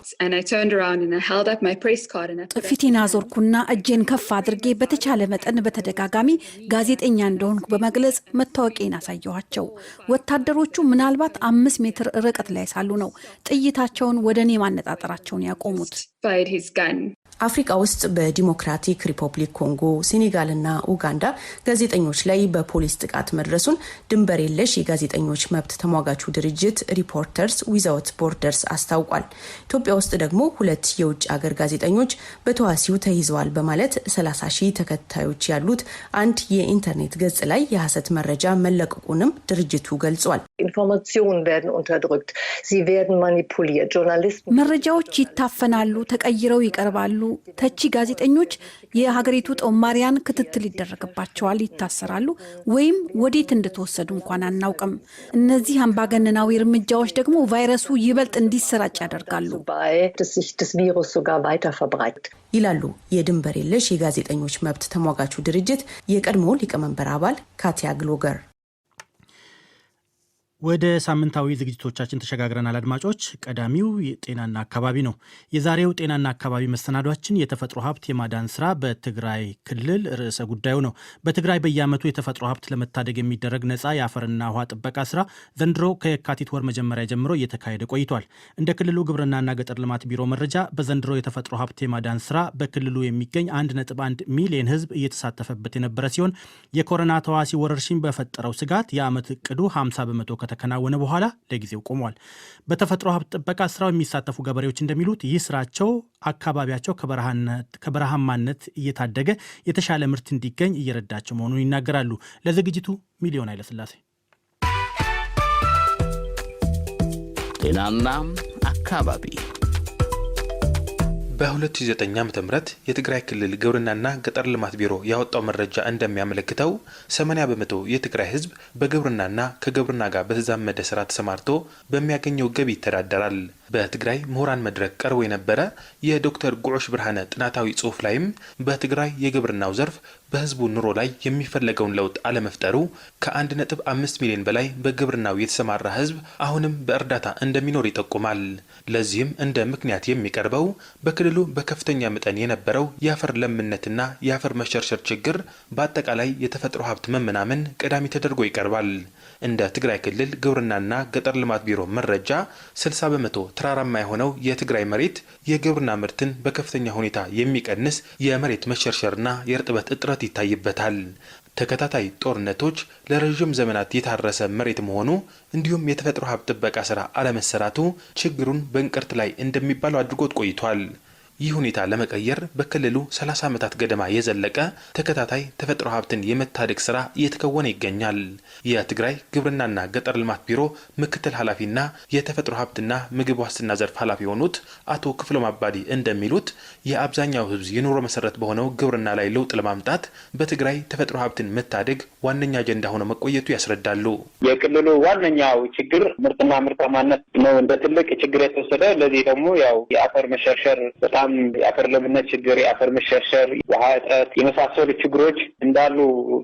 Speaker 14: ፊቴን አዞርኩና እጄን ከፍ አድርጌ በተቻለ መጠን በተደጋጋሚ ጋዜጠኛ እንደሆንኩ በመግለጽ መታወቂያን አሳየኋቸው። ወታደሮቹ ምናልባት 5 ሜትር ርቀት ላይ ሳሉ ነው ጥይታቸውን ወደ እኔ ማነጣጠራቸውን ያቆሙት።
Speaker 13: አፍሪካ ውስጥ በዲሞክራቲክ ሪፐብሊክ ኮንጎ፣ ሴኔጋልና ኡጋንዳ ጋዜጠኞች ላይ በፖሊስ ጥቃት መድረሱን ድንበር የለሽ የጋዜጠኞች መብት ተሟጋቹ ድርጅት ሪፖርተርስ ዊዛውት ቦርደርስ አስታውቋል። ኢትዮጵያ ውስጥ ደግሞ 2 የውጭ ሀገር ጋዜጠኞች በተዋሲው ተይዘዋል በማለት 30,000 ተከታዮች ያሉት አንድ የኢንተርኔት ገጽ ላይ የሐሰት መረጃ መለቀቁንም ድርጅቱ ገልጿል።
Speaker 14: መረጃዎች ይታፈናሉ፣ ተቀይረው ይቀርባሉ። ተቺ ጋዜጠኞች የሀገሪቱ ጦማሪያን ክትትል ይደረግባቸዋል፣ ይታሰራሉ፣ ወይም ወዴት እንደተወሰዱ እንኳን አናውቅም። እነዚህ አምባገነናዊ እርምጃዎች ደግሞ ቫይረሱ ይበልጥ እንዲሰራጭ ያደርጋሉ
Speaker 13: ይላሉ የድንበር የለሽ የጋዜጠኞች መብት ተሟጋቹ ድርጅት የቀድሞ ሊቀመንበር አባል ካቲያ ግሎገር።
Speaker 2: ወደ ሳምንታዊ ዝግጅቶቻችን ተሸጋግረናል። አድማጮች፣ ቀዳሚው ጤናና አካባቢ ነው። የዛሬው ጤናና አካባቢ መሰናዷችን የተፈጥሮ ሀብት የማዳን ስራ በትግራይ ክልል ርዕሰ ጉዳዩ ነው። በትግራይ በየዓመቱ የተፈጥሮ ሀብት ለመታደግ የሚደረግ ነፃ የአፈርና ውሃ ጥበቃ ስራ ዘንድሮ ከየካቲት ወር መጀመሪያ ጀምሮ እየተካሄደ ቆይቷል። እንደ ክልሉ ግብርናና ገጠር ልማት ቢሮ መረጃ በዘንድሮ የተፈጥሮ ሀብት የማዳን ስራ በክልሉ የሚገኝ 1.1 ሚሊዮን ህዝብ እየተሳተፈበት የነበረ ሲሆን የኮሮና ተዋሲ ወረርሽኝ በፈጠረው ስጋት የዓመት እቅዱ 50 በመቶ ከተከናወነ በኋላ ለጊዜው ቆሟል። በተፈጥሮ ሀብት ጥበቃ ስራው የሚሳተፉ ገበሬዎች እንደሚሉት ይህ ስራቸው አካባቢያቸው ከበረሃማነት እየታደገ የተሻለ ምርት እንዲገኝ እየረዳቸው መሆኑን ይናገራሉ። ለዝግጅቱ ሚሊዮን ኃይለስላሴ።
Speaker 3: ጤናና አካባቢ
Speaker 19: በ2009 ዓ.ም የትግራይ ክልል ግብርናና ገጠር ልማት ቢሮ ያወጣው መረጃ እንደሚያመለክተው 80 በመቶ የትግራይ ህዝብ በግብርናና ከግብርና ጋር በተዛመደ ስራ ተሰማርቶ በሚያገኘው ገቢ ይተዳደራል። በትግራይ ምሁራን መድረክ ቀርቦ የነበረ የዶክተር ጉዑሽ ብርሃነ ጥናታዊ ጽሑፍ ላይም በትግራይ የግብርናው ዘርፍ በህዝቡ ኑሮ ላይ የሚፈለገውን ለውጥ አለመፍጠሩ ከ1.5 ሚሊዮን በላይ በግብርናው የተሰማራ ህዝብ አሁንም በእርዳታ እንደሚኖር ይጠቁማል። ለዚህም እንደ ምክንያት የሚቀርበው በክልሉ በከፍተኛ መጠን የነበረው የአፈር ለምነትና የአፈር መሸርሸር ችግር፣ በአጠቃላይ የተፈጥሮ ሀብት መመናመን ቀዳሚ ተደርጎ ይቀርባል። እንደ ትግራይ ክልል ግብርናና ገጠር ልማት ቢሮ መረጃ 60 በመቶ ተራራማ የሆነው የትግራይ መሬት የግብርና ምርትን በከፍተኛ ሁኔታ የሚቀንስ የመሬት መሸርሸርና የእርጥበት እጥረት ይታይበታል። ተከታታይ ጦርነቶች፣ ለረዥም ዘመናት የታረሰ መሬት መሆኑ እንዲሁም የተፈጥሮ ሀብት ጥበቃ ስራ አለመሰራቱ ችግሩን በእንቅርት ላይ እንደሚባለው አድርጎት ቆይቷል። ይህ ሁኔታ ለመቀየር በክልሉ 30 ዓመታት ገደማ የዘለቀ ተከታታይ ተፈጥሮ ሀብትን የመታደግ ስራ እየተከወነ ይገኛል። የትግራይ ግብርናና ገጠር ልማት ቢሮ ምክትል ኃላፊና የተፈጥሮ ሀብትና ምግብ ዋስትና ዘርፍ ኃላፊ የሆኑት አቶ ክፍሎም አባዲ እንደሚሉት የአብዛኛው ህዝብ የኑሮ መሰረት በሆነው ግብርና ላይ ለውጥ ለማምጣት በትግራይ ተፈጥሮ ሀብትን መታደግ ዋነኛ አጀንዳ ሆኖ መቆየቱ ያስረዳሉ።
Speaker 20: የክልሉ ዋነኛው ችግር ምርትና ምርታማነት ነው እንደ ትልቅ ችግር የተወሰደ። ለዚህ ደግሞ ያው የአፈር መሸርሸር በጣም የአፈር ለምነት ችግር፣ የአፈር መሸርሸር፣ ውሃ እጥረት የመሳሰሉ ችግሮች እንዳሉ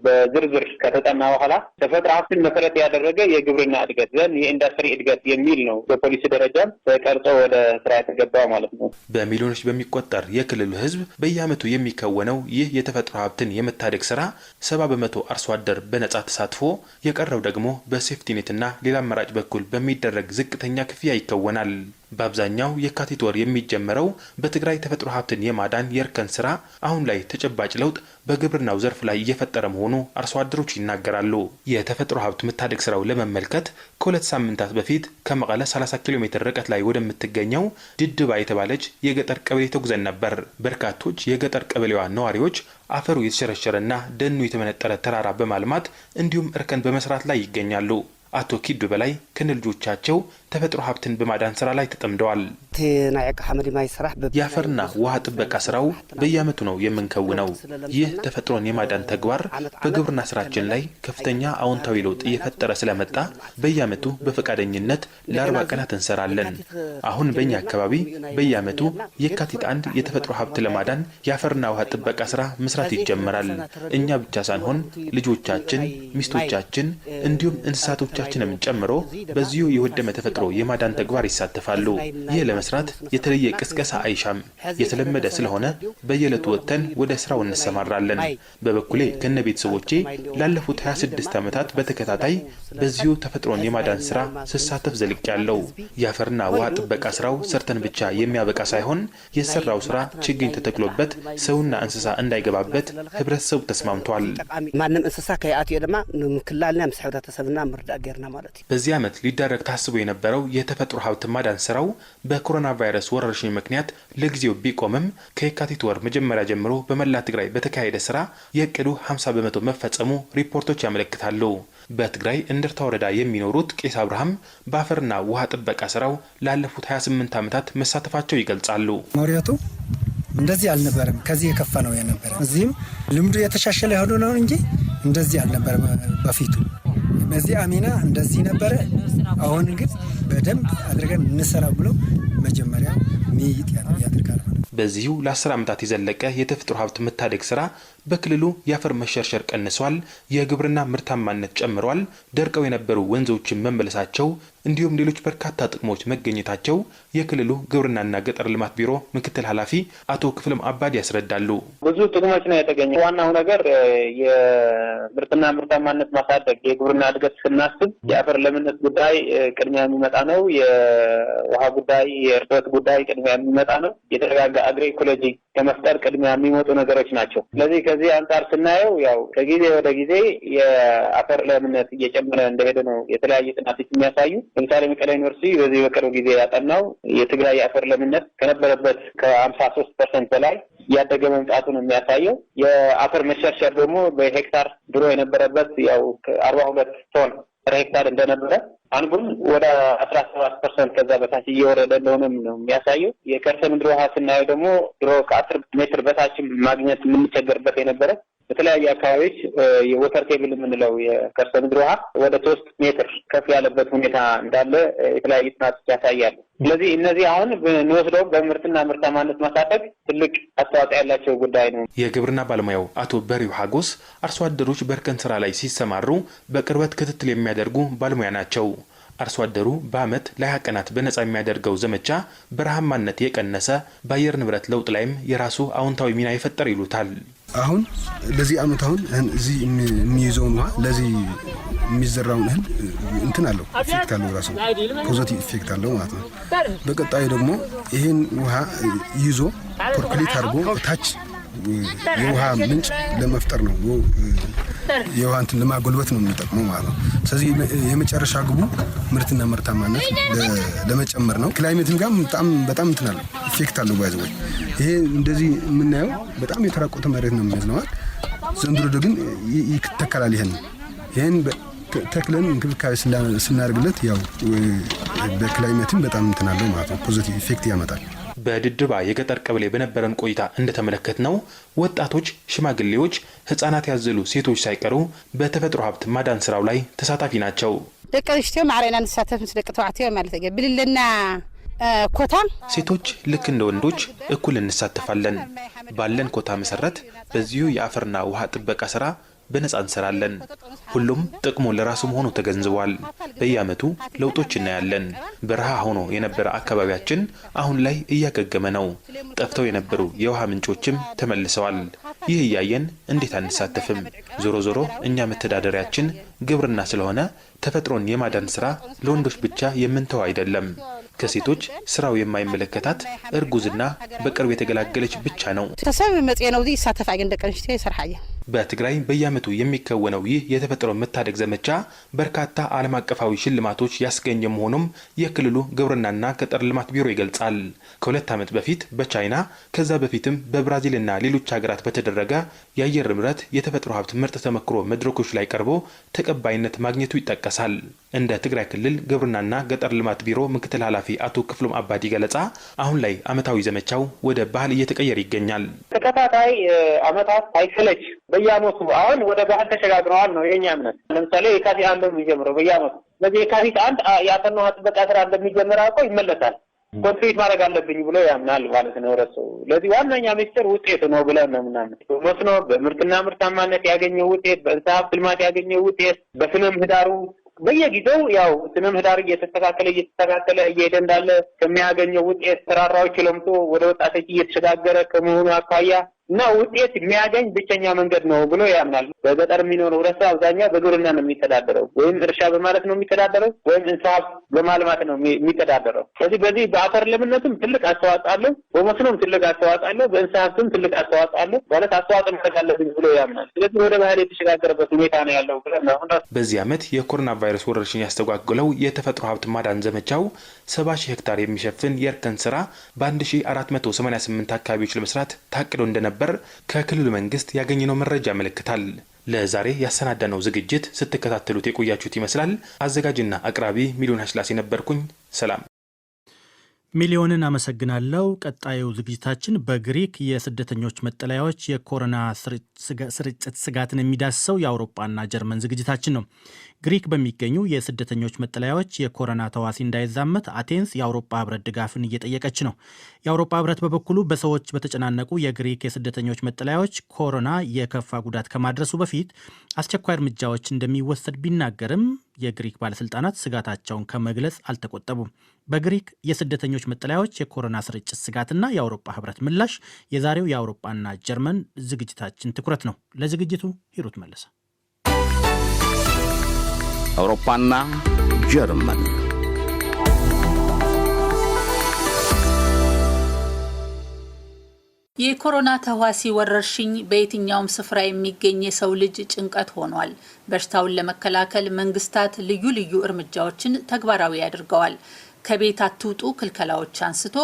Speaker 20: በዝርዝር ከተጠና በኋላ ተፈጥሮ ሀብትን መሰረት ያደረገ የግብርና እድገት ዘንድ የኢንዱስትሪ እድገት የሚል ነው በፖሊሲ ደረጃ ተቀርጾ ወደ ስራ የተገባው ማለት ነው።
Speaker 19: በሚሊዮኖች በሚቆጠር የክልሉ ህዝብ በየዓመቱ የሚከወነው ይህ የተፈጥሮ ሀብትን የመታደግ ስራ 70 በመቶ አርሶ አደር በነጻ ተሳትፎ፣ የቀረው ደግሞ በሴፍቲኔትና ሌላ አማራጭ በኩል በሚደረግ ዝቅተኛ ክፍያ ይከወናል። በአብዛኛው የካቲት ወር የሚጀመረው በትግራይ ተፈጥሮ ሀብትን የማዳን የእርከን ስራ አሁን ላይ ተጨባጭ ለውጥ በግብርናው ዘርፍ ላይ እየፈጠረ መሆኑ አርሶ አደሮች ይናገራሉ። የተፈጥሮ ሀብት መታደግ ስራው ለመመልከት ከ2 ሳምንታት በፊት ከመቀለ 30 ኪሎ ሜትር ርቀት ላይ ወደምትገኘው ድድባ የተባለች የገጠር ቀበሌ ተጉዘን ነበር። በርካቶች የገጠር ቀበሌዋ ነዋሪዎች አፈሩ የተሸረሸረና ደኑ የተመነጠረ ተራራ በማልማት እንዲሁም እርከን በመስራት ላይ ይገኛሉ። አቶ ኪዱ በላይ ከነልጆቻቸው ተፈጥሮ ሀብትን በማዳን ስራ ላይ ተጠምደዋል። የአፈርና ውሃ ጥበቃ ስራው በየዓመቱ ነው የምንከውነው። ይህ ተፈጥሮን የማዳን ተግባር በግብርና ስራችን ላይ ከፍተኛ አዎንታዊ ለውጥ እየፈጠረ ስለመጣ በየዓመቱ በፈቃደኝነት ለ40 ቀናት እንሰራለን። አሁን በእኛ አካባቢ በየዓመቱ የካቲት 1 የተፈጥሮ ሀብት ለማዳን የአፈርና ውሃ ጥበቃ ስራ መስራት ይጀምራል። እኛ ብቻ ሳንሆን ልጆቻችን፣ ሚስቶቻችን እንዲሁም እንስሳቶቻችንም ጨምሮ በዚሁ የወደመ ተፈጥሮ የማዳን ተግባር ይሳተፋሉ። ይህ ለመስራት የተለየ ቅስቀሳ አይሻም። የተለመደ ስለሆነ በየዕለቱ ወጥተን ወደ ስራው እንሰማራለን። በበኩሌ ከነ ቤተሰቦቼ ላለፉት 26 ዓመታት በተከታታይ በዚሁ ተፈጥሮን የማዳን ስራ ስሳተፍ ዘልቄያለሁ። የአፈርና ውሃ ጥበቃ ስራው ሰርተን ብቻ የሚያበቃ ሳይሆን የሰራው ስራ ችግኝ ተተክሎበት ሰውና እንስሳ እንዳይገባበት ህብረተሰቡ ተስማምቷል።
Speaker 21: ማንም እንስሳ ከያአትዮ ደማ ምክላልና ምስ ህብረተሰብና ምርዳእ ገርና ማለት ነው።
Speaker 19: በዚህ ዓመት ሊደረግ ታስቦ የነበረው የተፈጥሮ ሀብት ማዳን ስራው በኮሮና ቫይረስ ወረርሽኝ ምክንያት ለጊዜው ቢቆምም ከየካቲት ወር መጀመሪያ ጀምሮ በመላ ትግራይ በተካሄደ ስራ የእቅዱ 50% መፈጸሙ ሪፖርቶች ያመለክታሉ። በትግራይ እንደርታ ወረዳ የሚኖሩት ቄስ አብርሃም በአፈርና ውሃ ጥበቃ ስራው ላለፉት 28 ዓመታት መሳተፋቸው ይገልጻሉ።
Speaker 22: ሞሪያቱ እንደዚህ አልነበረም። ከዚህ የከፋ ነው የነበረ። እዚህም ልምዱ የተሻሸለ ሆኖ ነው እንጂ እንደዚህ አልነበረም በፊቱ። በዚህ አሚና እንደዚህ ነበረ። አሁን ግን በደንብ አድርገን እንሰራ ብሎ መጀመሪያ ሚይጥ ያደርጋል።
Speaker 19: በዚሁ ለ10 ዓመታት የዘለቀ የተፈጥሮ ሀብት መታደግ ስራ በክልሉ የአፈር መሸርሸር ቀንሷል፣ የግብርና ምርታማነት ጨምሯል፣ ደርቀው የነበሩ ወንዞችን መመለሳቸው እንዲሁም ሌሎች በርካታ ጥቅሞች መገኘታቸው የክልሉ ግብርናና ገጠር ልማት ቢሮ ምክትል ኃላፊ አቶ ክፍልም አባዲ ያስረዳሉ።
Speaker 20: ብዙ ጥቅሞች ነው የተገኘ። ዋናው ነገር የምርትና ምርታማነት ማሳደግ፣ የግብርና እድገት ስናስብ የአፈር ለምነት ጉዳይ ቅድሚያ የሚመጣ ነው። የውሃ ጉዳይ፣ የእርጥበት ጉዳይ ቅድሚያ የሚመጣ ነው። የተረጋጋ አግሪ ኢኮሎጂ ከመፍጠር ቅድሚያ የሚመጡ ነገሮች ናቸው። ስለዚህ ከዚህ አንጻር ስናየው ያው ከጊዜ ወደ ጊዜ የአፈር ለምነት እየጨመረ እንደሄደ ነው የተለያዩ ጥናቶች የሚያሳዩ። ለምሳሌ መቀሌ ዩኒቨርሲቲ በዚህ በቅርብ ጊዜ ያጠናው የትግራይ የአፈር ለምነት ከነበረበት ከ53% በላይ ያደገ መምጣቱ ነው የሚያሳየው። የአፈር መሸርሸር ደግሞ በሄክታር ድሮ የነበረበት ያው 42 ቶን ሄክታር እንደነበረ አንጉን ወደ 17% ከዛ በታች እየወረደ እንደሆነም ነው የሚያሳየው። የከርሰ ምድር ውሃ ስናየው ደግሞ ድሮ ከ10 ሜትር በታች ማግኘት የምንቸገርበት የነበረ በተለያዩ አካባቢዎች የወተር ቴብል የምንለው የከርሰ ምድር ውሃ ወደ 3 ሜትር ከፍ ያለበት ሁኔታ እንዳለ የተለያዩ ጥናቶች ያሳያሉ። ስለዚህ እነዚህ አሁን እንወስደው በምርትና ምርታማነት ማሳደግ ትልቅ አስተዋጽኦ ያላቸው ጉዳይ ነው።
Speaker 19: የግብርና ባለሙያው አቶ በሪው ሀጎስ አርሶ አደሮች በእርከን ስራ ላይ ሲሰማሩ በቅርበት ክትትል የሚያደርጉ ባለሙያ ናቸው። አርሶ አደሩ በአመት ለ20 ቀናት በነጻ የሚያደርገው ዘመቻ በረሃማነት የቀነሰ በአየር ንብረት ለውጥ ላይም የራሱ አዎንታዊ ሚና ይፈጠር ይሉታል።
Speaker 23: አሁን ለዚህ አመት አሁን እዚህ የሚይዘውን ውሃ ለዚህ የሚዘራውን እህል እንትን አለው ኢፌክት አለው፣ ራሱ ፖዚቲቭ ኢፌክት አለው ማለት ነው። በቀጣዩ ደግሞ ይህን ውሃ ይዞ ፖርኩሌት አድርጎ ታች የውሃ ምንጭ ለመፍጠር ነው፣ የውሃ እንትን ለማጎልበት ነው የሚጠቅመው ማለት ነው። ስለዚህ የመጨረሻ ግቡ ምርትና ምርታማነት ለመጨመር ነው። ክላይሜትን ጋር በጣም እንትን አለው ኢፌክት አለው ባይዘው። ይሄ እንደዚህ የምናየው በጣም የተራቆተ መሬት ነው የሚመስለዋል። ዘንድሮ ግን ይተከላል። ይሄን ተክለን እንክብካቤ ስናደርግለት ያው በክላይሜትን በጣም እንትን አለው ማለት ነው። ፖዚቲቭ ኢፌክት ያመጣል።
Speaker 19: በድድባ የገጠር ቀበሌ በነበረን ቆይታ እንደተመለከት ነው ወጣቶች፣ ሽማግሌዎች፣ ህጻናት ያዘሉ ሴቶች ሳይቀሩ በተፈጥሮ ሀብት ማዳን ስራው ላይ ተሳታፊ ናቸው።
Speaker 24: ደቂ አንስትዮ ማዕረና ንሳተፍ ምስ ደቂ ተባዕትዮ ማለት ነው። ብልልና ኮታ
Speaker 19: ሴቶች ልክ እንደ ወንዶች እኩል እንሳተፋለን። ባለን ኮታ መሰረት በዚሁ የአፈርና ውሃ ጥበቃ ስራ በነጻ እንሰራለን። ሁሉም ጥቅሙ ለራሱ መሆኑ ተገንዝቧል። በየዓመቱ ለውጦች እናያለን። በረሃ ሆኖ የነበረ አካባቢያችን አሁን ላይ እያገገመ ነው። ጠፍተው የነበሩ የውሃ ምንጮችም ተመልሰዋል። ይህ እያየን እንዴት አንሳተፍም? ዞሮ ዞሮ እኛ መተዳደሪያችን ግብርና ስለሆነ ተፈጥሮን የማዳን ስራ ለወንዶች ብቻ የምንተው አይደለም። ከሴቶች ስራው የማይመለከታት እርጉዝና በቅርብ የተገላገለች ብቻ ነው።
Speaker 24: ተሰብ መጽየ ነው ይሳተፍ አገንደቀንሽቴ ይሰርሐየ
Speaker 19: በትግራይ በየዓመቱ የሚከወነው ይህ የተፈጥሮ መታደግ ዘመቻ በርካታ ዓለም አቀፋዊ ሽልማቶች ያስገኘ መሆኑም የክልሉ ግብርናና ገጠር ልማት ቢሮ ይገልጻል። ከ2 ዓመት በፊት በቻይና ከዛ በፊትም በብራዚልና ሌሎች ሀገራት በተደረገ የአየር ንብረት የተፈጥሮ ሀብት ምርጥ ተመክሮ መድረኮች ላይ ቀርቦ ተቀባይነት ማግኘቱ ይጠቀሳል። እንደ ትግራይ ክልል ግብርናና ገጠር ልማት ቢሮ ምክትል ኃላፊ አቶ ክፍሎም አባዲ ገለጻ አሁን ላይ ዓመታዊ ዘመቻው ወደ ባህል እየተቀየረ ይገኛል።
Speaker 20: ተከታታይ ዓመታት አይሰለች በየዓመቱ አሁን ወደ ባህል ተሸጋግረዋል ነው የኛ እምነት። ለምሳሌ የካቲት አንድ የሚጀምረው በየዓመቱ ስለዚህ የካቲት አንድ የአፈር ውሃ ጥበቃ ስራ እንደሚጀምር አውቆ ይመለሳል። ኮንትሪት ማድረግ አለብኝ ብሎ ያምናል ማለት ነው ረሰው። ለዚህ ዋናኛ ሚስጥር ውጤት ነው ብለን ነው ምናምን መስኖ በምርትና ምርታማነት ያገኘው ውጤት፣ በእንስሳት ልማት ያገኘው ውጤት፣ በስነ ምህዳሩ በየጊዜው ያው ስነ ምህዳር እየተስተካከለ እየሄደ እንዳለ ከሚያገኘው ውጤት ተራራዎች ለምቶ ወደ ወጣቶች እየተሸጋገረ ከመሆኑ አኳያ እና ውጤት የሚያገኝ ብቸኛ መንገድ ነው ብሎ ያምናል። በገጠር የሚኖረው ረሳ አብዛኛው በግብርና ነው የሚተዳደረው፣ ወይም እርሻ በማለት ነው የሚተዳደረው፣ ወይም እንስሳት በማልማት ነው የሚተዳደረው። ስለዚህ በዚህ በአፈር ለምነቱም ትልቅ አስተዋጽኦ አለው፣ በመስኖም ትልቅ አስተዋጽኦ አለው፣ በእንስሳትም ትልቅ አስተዋጽኦ አለው። ማለት አስተዋጽኦ ማድረግ አለብኝ ብሎ ያምናል። ስለዚህ ወደ ባህል የተሸጋገረበት ሁኔታ ነው ያለው ብለን ነው።
Speaker 19: በዚህ ዓመት የኮሮና ቫይረስ ወረርሽኝ ያስተጓጎለው የተፈጥሮ ሀብት ማዳን ዘመቻው 70,000 ሄክታር የሚሸፍን የእርከን ስራ በ1488 አካባቢዎች ለመስራት ታቅዶ እንደነበር ከክልሉ መንግስት ያገኘነው መረጃ ያመለክታል። ለዛሬ ያሰናዳነው ዝግጅት ስትከታተሉት የቆያችሁት ይመስላል። አዘጋጅና አቅራቢ ሚሊዮን አሽላሴ ነበርኩኝ። ሰላም።
Speaker 2: ሚሊዮንን አመሰግናለሁ። ቀጣዩ ዝግጅታችን በግሪክ የስደተኞች መጠለያዎች የኮሮና ስርጭት ስጋትን የሚዳስሰው የአውሮፓና ጀርመን ዝግጅታችን ነው። ግሪክ በሚገኙ የስደተኞች መጠለያዎች የኮሮና ተዋሲ እንዳይዛመት አቴንስ የአውሮፓ ህብረት ድጋፍን እየጠየቀች ነው። የአውሮፓ ህብረት በበኩሉ በሰዎች በተጨናነቁ የግሪክ የስደተኞች መጠለያዎች ኮሮና የከፋ ጉዳት ከማድረሱ በፊት አስቸኳይ እርምጃዎች እንደሚወሰድ ቢናገርም የግሪክ ባለስልጣናት ስጋታቸውን ከመግለጽ አልተቆጠቡም። በግሪክ የስደተኞች መጠለያዎች የኮሮና ስርጭት ስጋትና የአውሮፓ ህብረት ምላሽ የዛሬው የአውሮፓና ጀርመን ዝግጅታችን ትኩረት ነው። ለዝግጅቱ ሂሩት መለሰ።
Speaker 3: አውሮፓና ጀርመን
Speaker 1: የኮሮና ተዋሲ ወረርሽኝ በየትኛውም ስፍራ የሚገኝ የሰው ልጅ ጭንቀት ሆኗል። በሽታውን ለመከላከል መንግስታት ልዩ ልዩ እርምጃዎችን ተግባራዊ አድርገዋል። ከቤት አትውጡ ክልከላዎች አንስቶ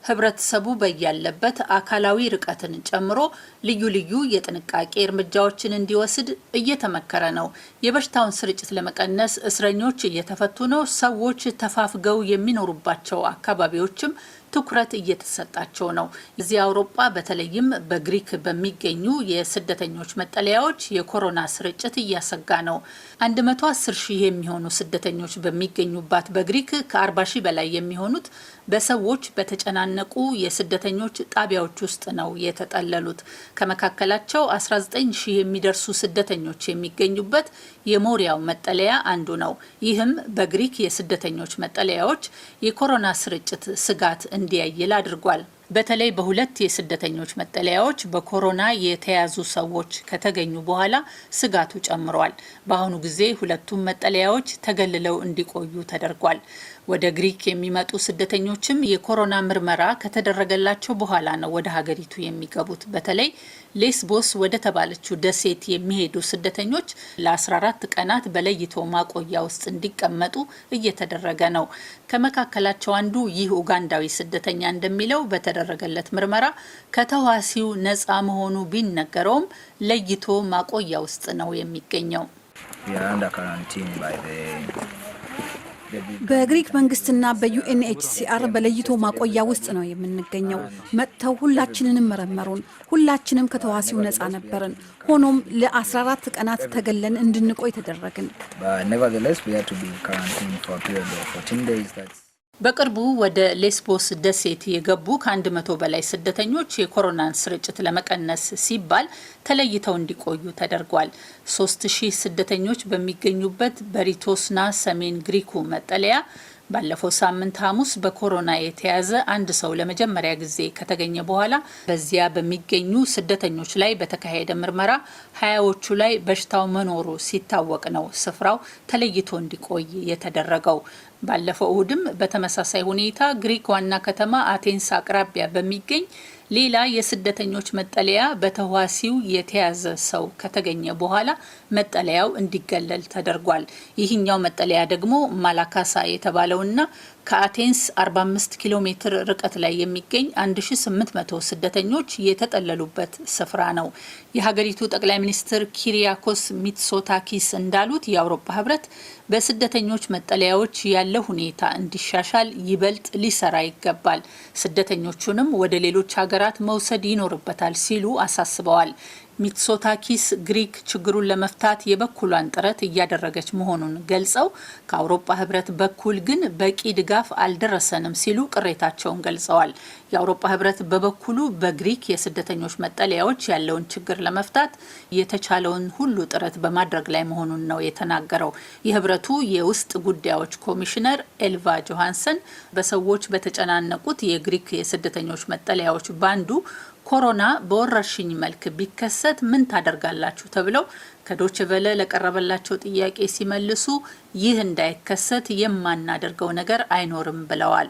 Speaker 1: ህብረተሰቡ በያለበት አካላዊ ርቀትን ጨምሮ ልዩ ልዩ የጥንቃቄ እርምጃዎችን እንዲወስድ እየተመከረ ነው። የበሽታውን ስርጭት ለመቀነስ እስረኞች እየተፈቱ ነው። ሰዎች ተፋፍገው የሚኖሩባቸው አካባቢዎችም ትኩረት እየተሰጣቸው ነው። እዚህ አውሮፓ በተለይም በግሪክ በሚገኙ የስደተኞች መጠለያዎች የኮሮና ስርጭት እያሰጋ ነው። 110,000 የሚሆኑ ስደተኞች በሚገኙባት በግሪክ ከ40,000 በላይ የሚሆኑት በሰዎች በተጨናነቁ የስደተኞች ጣቢያዎች ውስጥ ነው የተጠለሉት። ከመካከላቸው 19,000 የሚደርሱ ስደተኞች የሚገኙበት የሞሪያው መጠለያ አንዱ ነው። ይህም በግሪክ የስደተኞች መጠለያዎች የኮሮና ስርጭት ስጋት እንዲያይል አድርጓል። በተለይ በሁለት የስደተኞች መጠለያዎች በኮሮና የተያዙ ሰዎች ከተገኙ በኋላ ስጋቱ ጨምሯል። በአሁኑ ጊዜ ሁለቱም መጠለያዎች ተገልለው እንዲቆዩ ተደርጓል። ወደ ግሪክ የሚመጡ ስደተኞችም የኮሮና ምርመራ ከተደረገላቸው በኋላ ነው ወደ ሀገሪቱ የሚገቡት። በተለይ ሌስቦስ ወደ ተባለችው ደሴት የሚሄዱ ስደተኞች ለ14 ቀናት በለይቶ ማቆያ ውስጥ እንዲቀመጡ እየተደረገ ነው። ከመካከላቸው አንዱ ይህ ኡጋንዳዊ ስደተኛ እንደሚለው በተደረገለት ምርመራ ከተዋሲው ነፃ መሆኑ ቢነገረውም ለይቶ ማቆያ ውስጥ ነው የሚገኘው።
Speaker 14: በግሪክ መንግስትና በዩኤንኤችሲአር በለይቶ ማቆያ ውስጥ ነው የምንገኘው። መጥተው ሁላችንንም መረመሩን። ሁላችንም ከተዋሲው ነፃ ነበርን። ሆኖም ለ14 ቀናት ተገለን እንድንቆይ ተደረግን።
Speaker 1: በቅርቡ ወደ ሌስቦስ ደሴት የገቡ ከ100 በላይ ስደተኞች የኮሮናን ስርጭት ለመቀነስ ሲባል ተለይተው እንዲቆዩ ተደርጓል። 3,000 ስደተኞች በሚገኙበት በሪቶስና ሰሜን ግሪኩ መጠለያ ባለፈው ሳምንት ሐሙስ በኮሮና የተያዘ አንድ ሰው ለመጀመሪያ ጊዜ ከተገኘ በኋላ በዚያ በሚገኙ ስደተኞች ላይ በተካሄደ ምርመራ 20ዎቹ ላይ በሽታው መኖሩ ሲታወቅ ነው ስፍራው ተለይቶ እንዲቆይ የተደረገው። ባለፈው እሁድም በተመሳሳይ ሁኔታ ግሪክ ዋና ከተማ አቴንስ አቅራቢያ በሚገኝ ሌላ የስደተኞች መጠለያ በተዋሲው የተያዘ ሰው ከተገኘ በኋላ መጠለያው እንዲገለል ተደርጓል። ይህኛው መጠለያ ደግሞ ማላካሳ የተባለውና ከአቴንስ 45 ኪሎ ሜትር ርቀት ላይ የሚገኝ 1800 ስደተኞች የተጠለሉበት ስፍራ ነው። የሀገሪቱ ጠቅላይ ሚኒስትር ኪሪያኮስ ሚትሶታኪስ እንዳሉት የአውሮፓ ህብረት በስደተኞች መጠለያዎች ያለው ሁኔታ እንዲሻሻል ይበልጥ ሊሰራ ይገባል፣ ስደተኞቹንም ወደ ሌሎች ሀገራት መውሰድ ይኖርበታል ሲሉ አሳስበዋል። ሚትሶታኪስ ግሪክ ችግሩን ለመፍታት የበኩሏን ጥረት እያደረገች መሆኑን ገልጸው ከአውሮፓ ህብረት በኩል ግን በቂ ድጋፍ አልደረሰንም ሲሉ ቅሬታቸውን ገልጸዋል። የአውሮፓ ህብረት በበኩሉ በግሪክ የስደተኞች መጠለያዎች ያለውን ችግር ለመፍታት የተቻለውን ሁሉ ጥረት በማድረግ ላይ መሆኑን ነው የተናገረው። የህብረቱ የውስጥ ጉዳዮች ኮሚሽነር ኤልቫ ጆሃንሰን በሰዎች በተጨናነቁት የግሪክ የስደተኞች መጠለያዎች ባንዱ ኮሮና በወረርሽኝ መልክ ቢከሰት ምን ታደርጋላችሁ ተብለው ከዶች ቨለ ለቀረበላቸው ጥያቄ ሲመልሱ ይህ እንዳይከሰት የማናደርገው ነገር አይኖርም ብለዋል።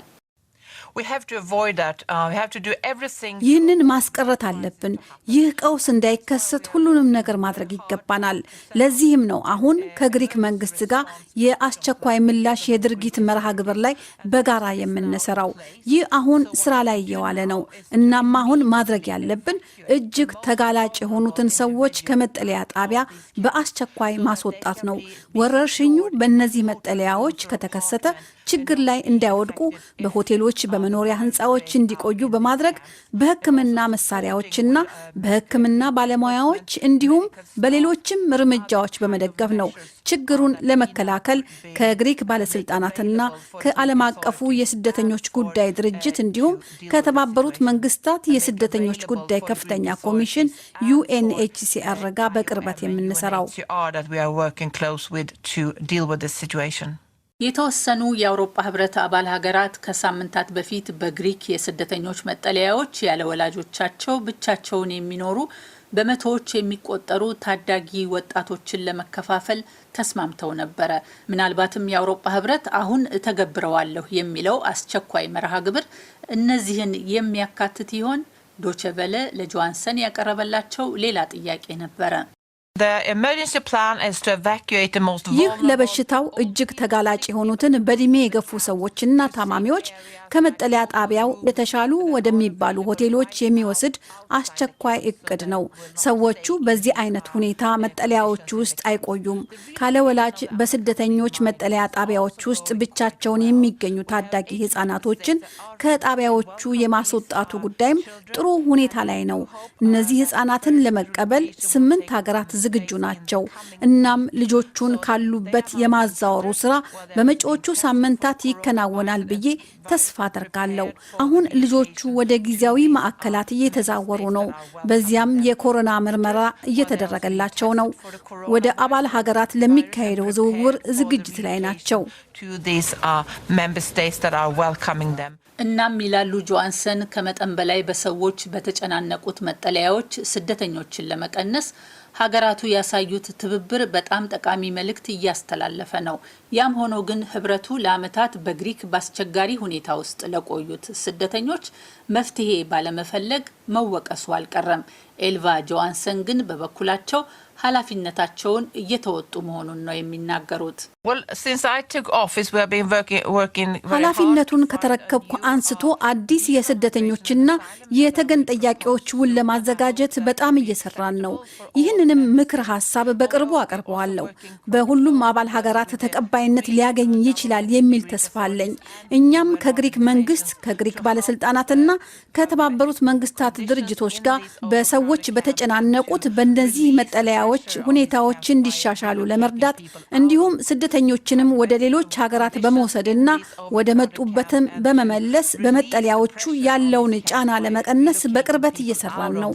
Speaker 14: ይህንን ማስቀረት አለብን። ይህ ቀውስ እንዳይከሰት ሁሉንም ነገር ማድረግ ይገባናል። ለዚህም ነው አሁን ከግሪክ መንግስት ጋር የአስቸኳይ ምላሽ የድርጊት መርሃ ግብር ላይ በጋራ የምንሰራው። ይህ አሁን ስራ ላይ እየዋለ ነው። እናም አሁን ማድረግ ያለብን እጅግ ተጋላጭ የሆኑትን ሰዎች ከመጠለያ ጣቢያ በአስቸኳይ ማስወጣት ነው። ወረርሽኙ በእነዚህ መጠለያዎች ከተከሰተ ችግር ላይ እንዳይወድቁ በሆቴሎች በመኖሪያ ህንፃዎች እንዲቆዩ በማድረግ በሕክምና መሳሪያዎችና በሕክምና ባለሙያዎች እንዲሁም በሌሎችም እርምጃዎች በመደገፍ ነው ችግሩን ለመከላከል ከግሪክ ባለስልጣናትና ከዓለም አቀፉ የስደተኞች ጉዳይ ድርጅት እንዲሁም ከተባበሩት መንግስታት የስደተኞች ጉዳይ ከፍተኛ ኮሚሽን UNHCR ጋር በቅርበት የምንሰራው።
Speaker 1: የተወሰኑ የአውሮፓ ህብረት አባል ሀገራት ከሳምንታት በፊት በግሪክ የስደተኞች መጠለያዎች ያለ ወላጆቻቸው ብቻቸውን የሚኖሩ በመቶዎች የሚቆጠሩ ታዳጊ ወጣቶችን ለመከፋፈል ተስማምተው ነበረ። ምናልባትም የአውሮፓ ህብረት አሁን እተገብረዋለሁ የሚለው አስቸኳይ መርሃ ግብር እነዚህን የሚያካትት ይሆን? ዶቼ ቬለ ለጆሃንሰን ያቀረበላቸው ሌላ ጥያቄ ነበረ።
Speaker 14: ይህ ለበሽታው እጅግ ተጋላጭ የሆኑትን በእድሜ የገፉ ሰዎችና ታማሚዎች ከመጠለያ ጣቢያው የተሻሉ ወደሚባሉ ሆቴሎች የሚወስድ አስቸኳይ እቅድ ነው። ሰዎቹ በዚህ አይነት ሁኔታ መጠለያዎች ውስጥ አይቆዩም። ካለ ወላጅ በስደተኞች መጠለያ ጣቢያዎች ውስጥ ብቻቸውን የሚገኙ ታዳጊ ህጻናቶችን ከጣቢያዎቹ የማስወጣቱ ጉዳይም ጥሩ ሁኔታ ላይ ነው። እነዚህ ህጻናትን ለመቀበል 8 ሀገራት ዝግጁ ናቸው። እናም ልጆቹን ካሉበት የማዛወሩ ስራ በመጪዎቹ ሳምንታት ይከናወናል ብዬ ተስፋ አደርጋለሁ። አሁን ልጆቹ ወደ ጊዜያዊ ማዕከላት እየተዛወሩ ነው። በዚያም የኮሮና ምርመራ እየተደረገላቸው ነው። ወደ አባል ሀገራት ለሚካሄደው ዝውውር ዝግጅት ላይ ናቸው።
Speaker 1: እናም ይላሉ ጆሃንሰን፣ ከመጠን በላይ በሰዎች በተጨናነቁት መጠለያዎች ስደተኞችን ለመቀነስ ሀገራቱ ያሳዩት ትብብር በጣም ጠቃሚ መልእክት እያስተላለፈ ነው። ያም ሆኖ ግን ህብረቱ ለዓመታት በግሪክ በአስቸጋሪ ሁኔታ ውስጥ ለቆዩት ስደተኞች መፍትሄ ባለመፈለግ መወቀሱ አልቀረም። ኤልቫ ጆሃንሰን ግን በበኩላቸው ኃላፊነታቸውን እየተወጡ መሆኑን ነው የሚናገሩት።
Speaker 14: ኃላፊነቱን ከተረከብኩ አንስቶ አዲስ የስደተኞችና የተገን ጠያቂዎች ውል ለማዘጋጀት በጣም እየሰራን ነው። ይህንንም ምክር ሀሳብ በቅርቡ አቀርበዋለሁ። በሁሉም አባል ሀገራት ተቀባይነት ሊያገኝ ይችላል የሚል ተስፋ አለኝ። እኛም ከግሪክ መንግስት፣ ከግሪክ ባለስልጣናትና ከተባበሩት መንግስታት ድርጅቶች ጋር በሰዎች በተጨናነቁት በእነዚህ መጠለያዎች ሁኔታዎች እንዲሻሻሉ ለመርዳት እንዲሁም ስደተኞችንም ወደ ሌሎች ሀገራት በመውሰድና ወደ መጡበትም በመመለስ በመጠለያዎቹ ያለውን ጫና ለመቀነስ በቅርበት እየሰራን ነው።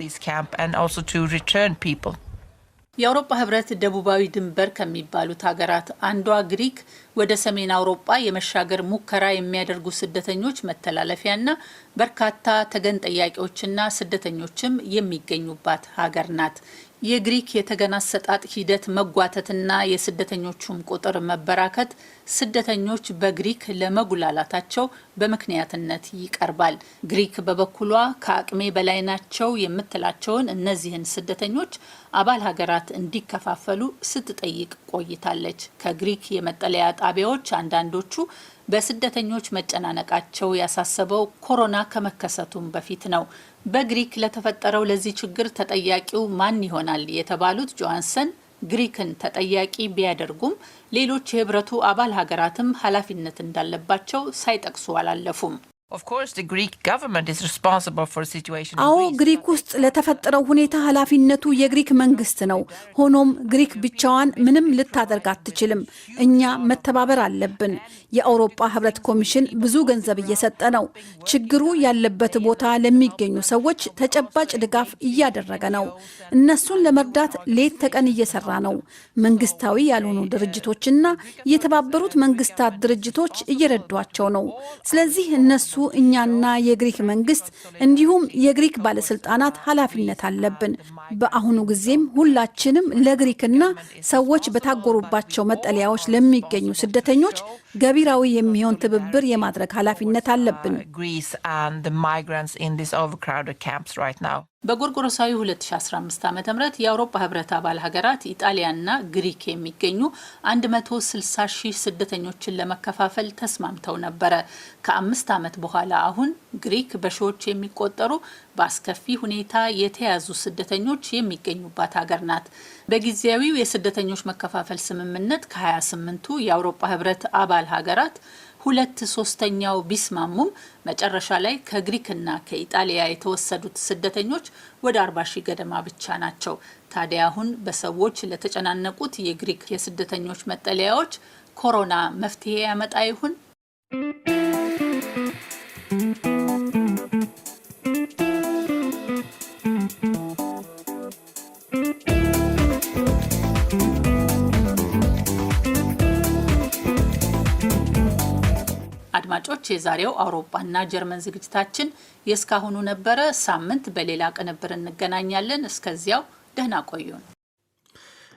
Speaker 1: የአውሮፓ ህብረት ደቡባዊ ድንበር ከሚባሉት ሀገራት አንዷ ግሪክ ወደ ሰሜን አውሮፓ የመሻገር ሙከራ የሚያደርጉ ስደተኞች መተላለፊያና በርካታ ተገን ጠያቂዎችና ስደተኞችም የሚገኙባት ሀገር ናት። የግሪክ የተገን አሰጣጥ ሂደት መጓተትና የስደተኞቹም ቁጥር መበራከት ስደተኞች በግሪክ ለመጉላላታቸው በምክንያትነት ይቀርባል። ግሪክ በበኩሏ ከአቅሜ በላይ ናቸው የምትላቸውን እነዚህን ስደተኞች አባል ሀገራት እንዲከፋፈሉ ስትጠይቅ ቆይታለች። ከግሪክ የመጠለያ ጣቢያዎች አንዳንዶቹ በስደተኞች መጨናነቃቸው ያሳሰበው ኮሮና ከመከሰቱም በፊት ነው። በግሪክ ለተፈጠረው ለዚህ ችግር ተጠያቂው ማን ይሆናል የተባሉት ጆሃንሰን ግሪክን ተጠያቂ ቢያደርጉም ሌሎች የህብረቱ አባል ሀገራትም ኃላፊነት እንዳለባቸው ሳይጠቅሱ አላለፉም።
Speaker 14: አዎ ግሪክ ውስጥ ለተፈጠረው ሁኔታ ኃላፊነቱ የግሪክ መንግስት ነው። ሆኖም ግሪክ ብቻዋን ምንም ልታደርግ አትችልም። እኛ መተባበር አለብን። የአውሮፓ ህብረት ኮሚሽን ብዙ ገንዘብ እየሰጠ ነው። ችግሩ ያለበት ቦታ ለሚገኙ ሰዎች ተጨባጭ ድጋፍ እያደረገ ነው። እነሱን ለመርዳት ሌት ተቀን እየሰራ ነው። መንግስታዊ ያልሆኑ ድርጅቶችና የተባበሩት መንግስታት ድርጅቶች እየረዷቸው ነው። ስለዚህ እነሱ እኛና የግሪክ መንግስት እንዲሁም የግሪክ ባለስልጣናት ኃላፊነት አለብን። በአሁኑ ጊዜም ሁላችንም ለግሪክና ሰዎች በታጎሩባቸው መጠለያዎች ለሚገኙ ስደተኞች ገቢራዊ የሚሆን ትብብር የማድረግ ኃላፊነት አለብን።
Speaker 1: በጎርጎሮሳዊ 2015 ዓ.ም የአውሮፓ ህብረት አባል ሀገራት ኢጣሊያና ግሪክ የሚገኙ 160 ሺህ ስደተኞችን ለመከፋፈል ተስማምተው ነበረ። ከ5 ዓመት በኋላ አሁን ግሪክ በሺዎች የሚቆጠሩ በአስከፊ ሁኔታ የተያዙ ስደተኞች የሚገኙባት ሀገር ናት። በጊዜያዊው የስደተኞች መከፋፈል ስምምነት ከ28ቱ የአውሮፓ ህብረት አባል ሀገራት 2/3 ቢስማሙም መጨረሻ ላይ ከግሪክና ከኢጣሊያ የተወሰዱት ስደተኞች ወደ 40 ሺህ ገደማ ብቻ ናቸው። ታዲያ አሁን በሰዎች ለተጨናነቁት የግሪክ የስደተኞች መጠለያዎች ኮሮና መፍትሄ ያመጣ ይሆን? አድማጮች የዛሬው አውሮፓና ጀርመን ዝግጅታችን የስካሁኑ ነበረ። ሳምንት በሌላ ቅንብር እንገናኛለን። እስከዚያው ደህና ቆዩን።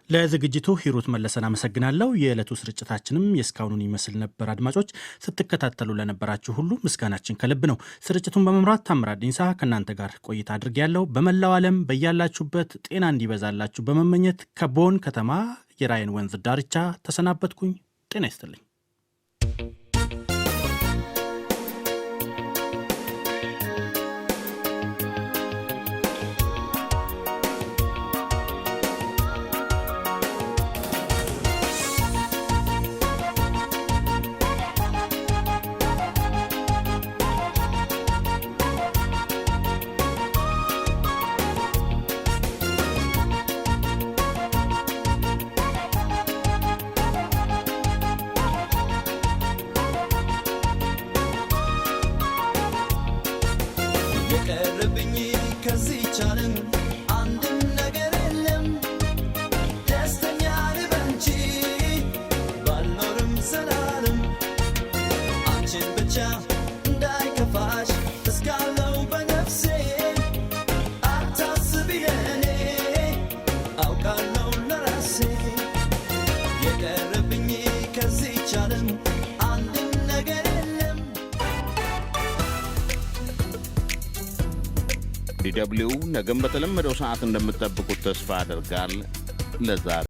Speaker 2: ለዝግጅቱ ሂሩት መለሰን አመሰግናለሁ። የዕለቱ ስርጭታችንም የስካሁኑን ይመስል ነበር። አድማጮች ስትከታተሉ ለነበራችሁ ሁሉ ምስጋናችን ከልብ ነው። ስርጭቱን በመምራት ታምራት ዲንሳ ከእናንተ ጋር ቆይታ አድርጌያለሁ። በመላው ዓለም በያላችሁበት ጤና እንዲበዛላችሁ በመመኘት ከቦን ከተማ የራይን ወንዝ ዳርቻ ተሰናበትኩኝ። ጤና ይስጥልኝ።
Speaker 3: ዲደብሊው ነገም በተለመደው ሰዓት እንደምትጠብቁት ተስፋ አደርጋል። ለዛሬ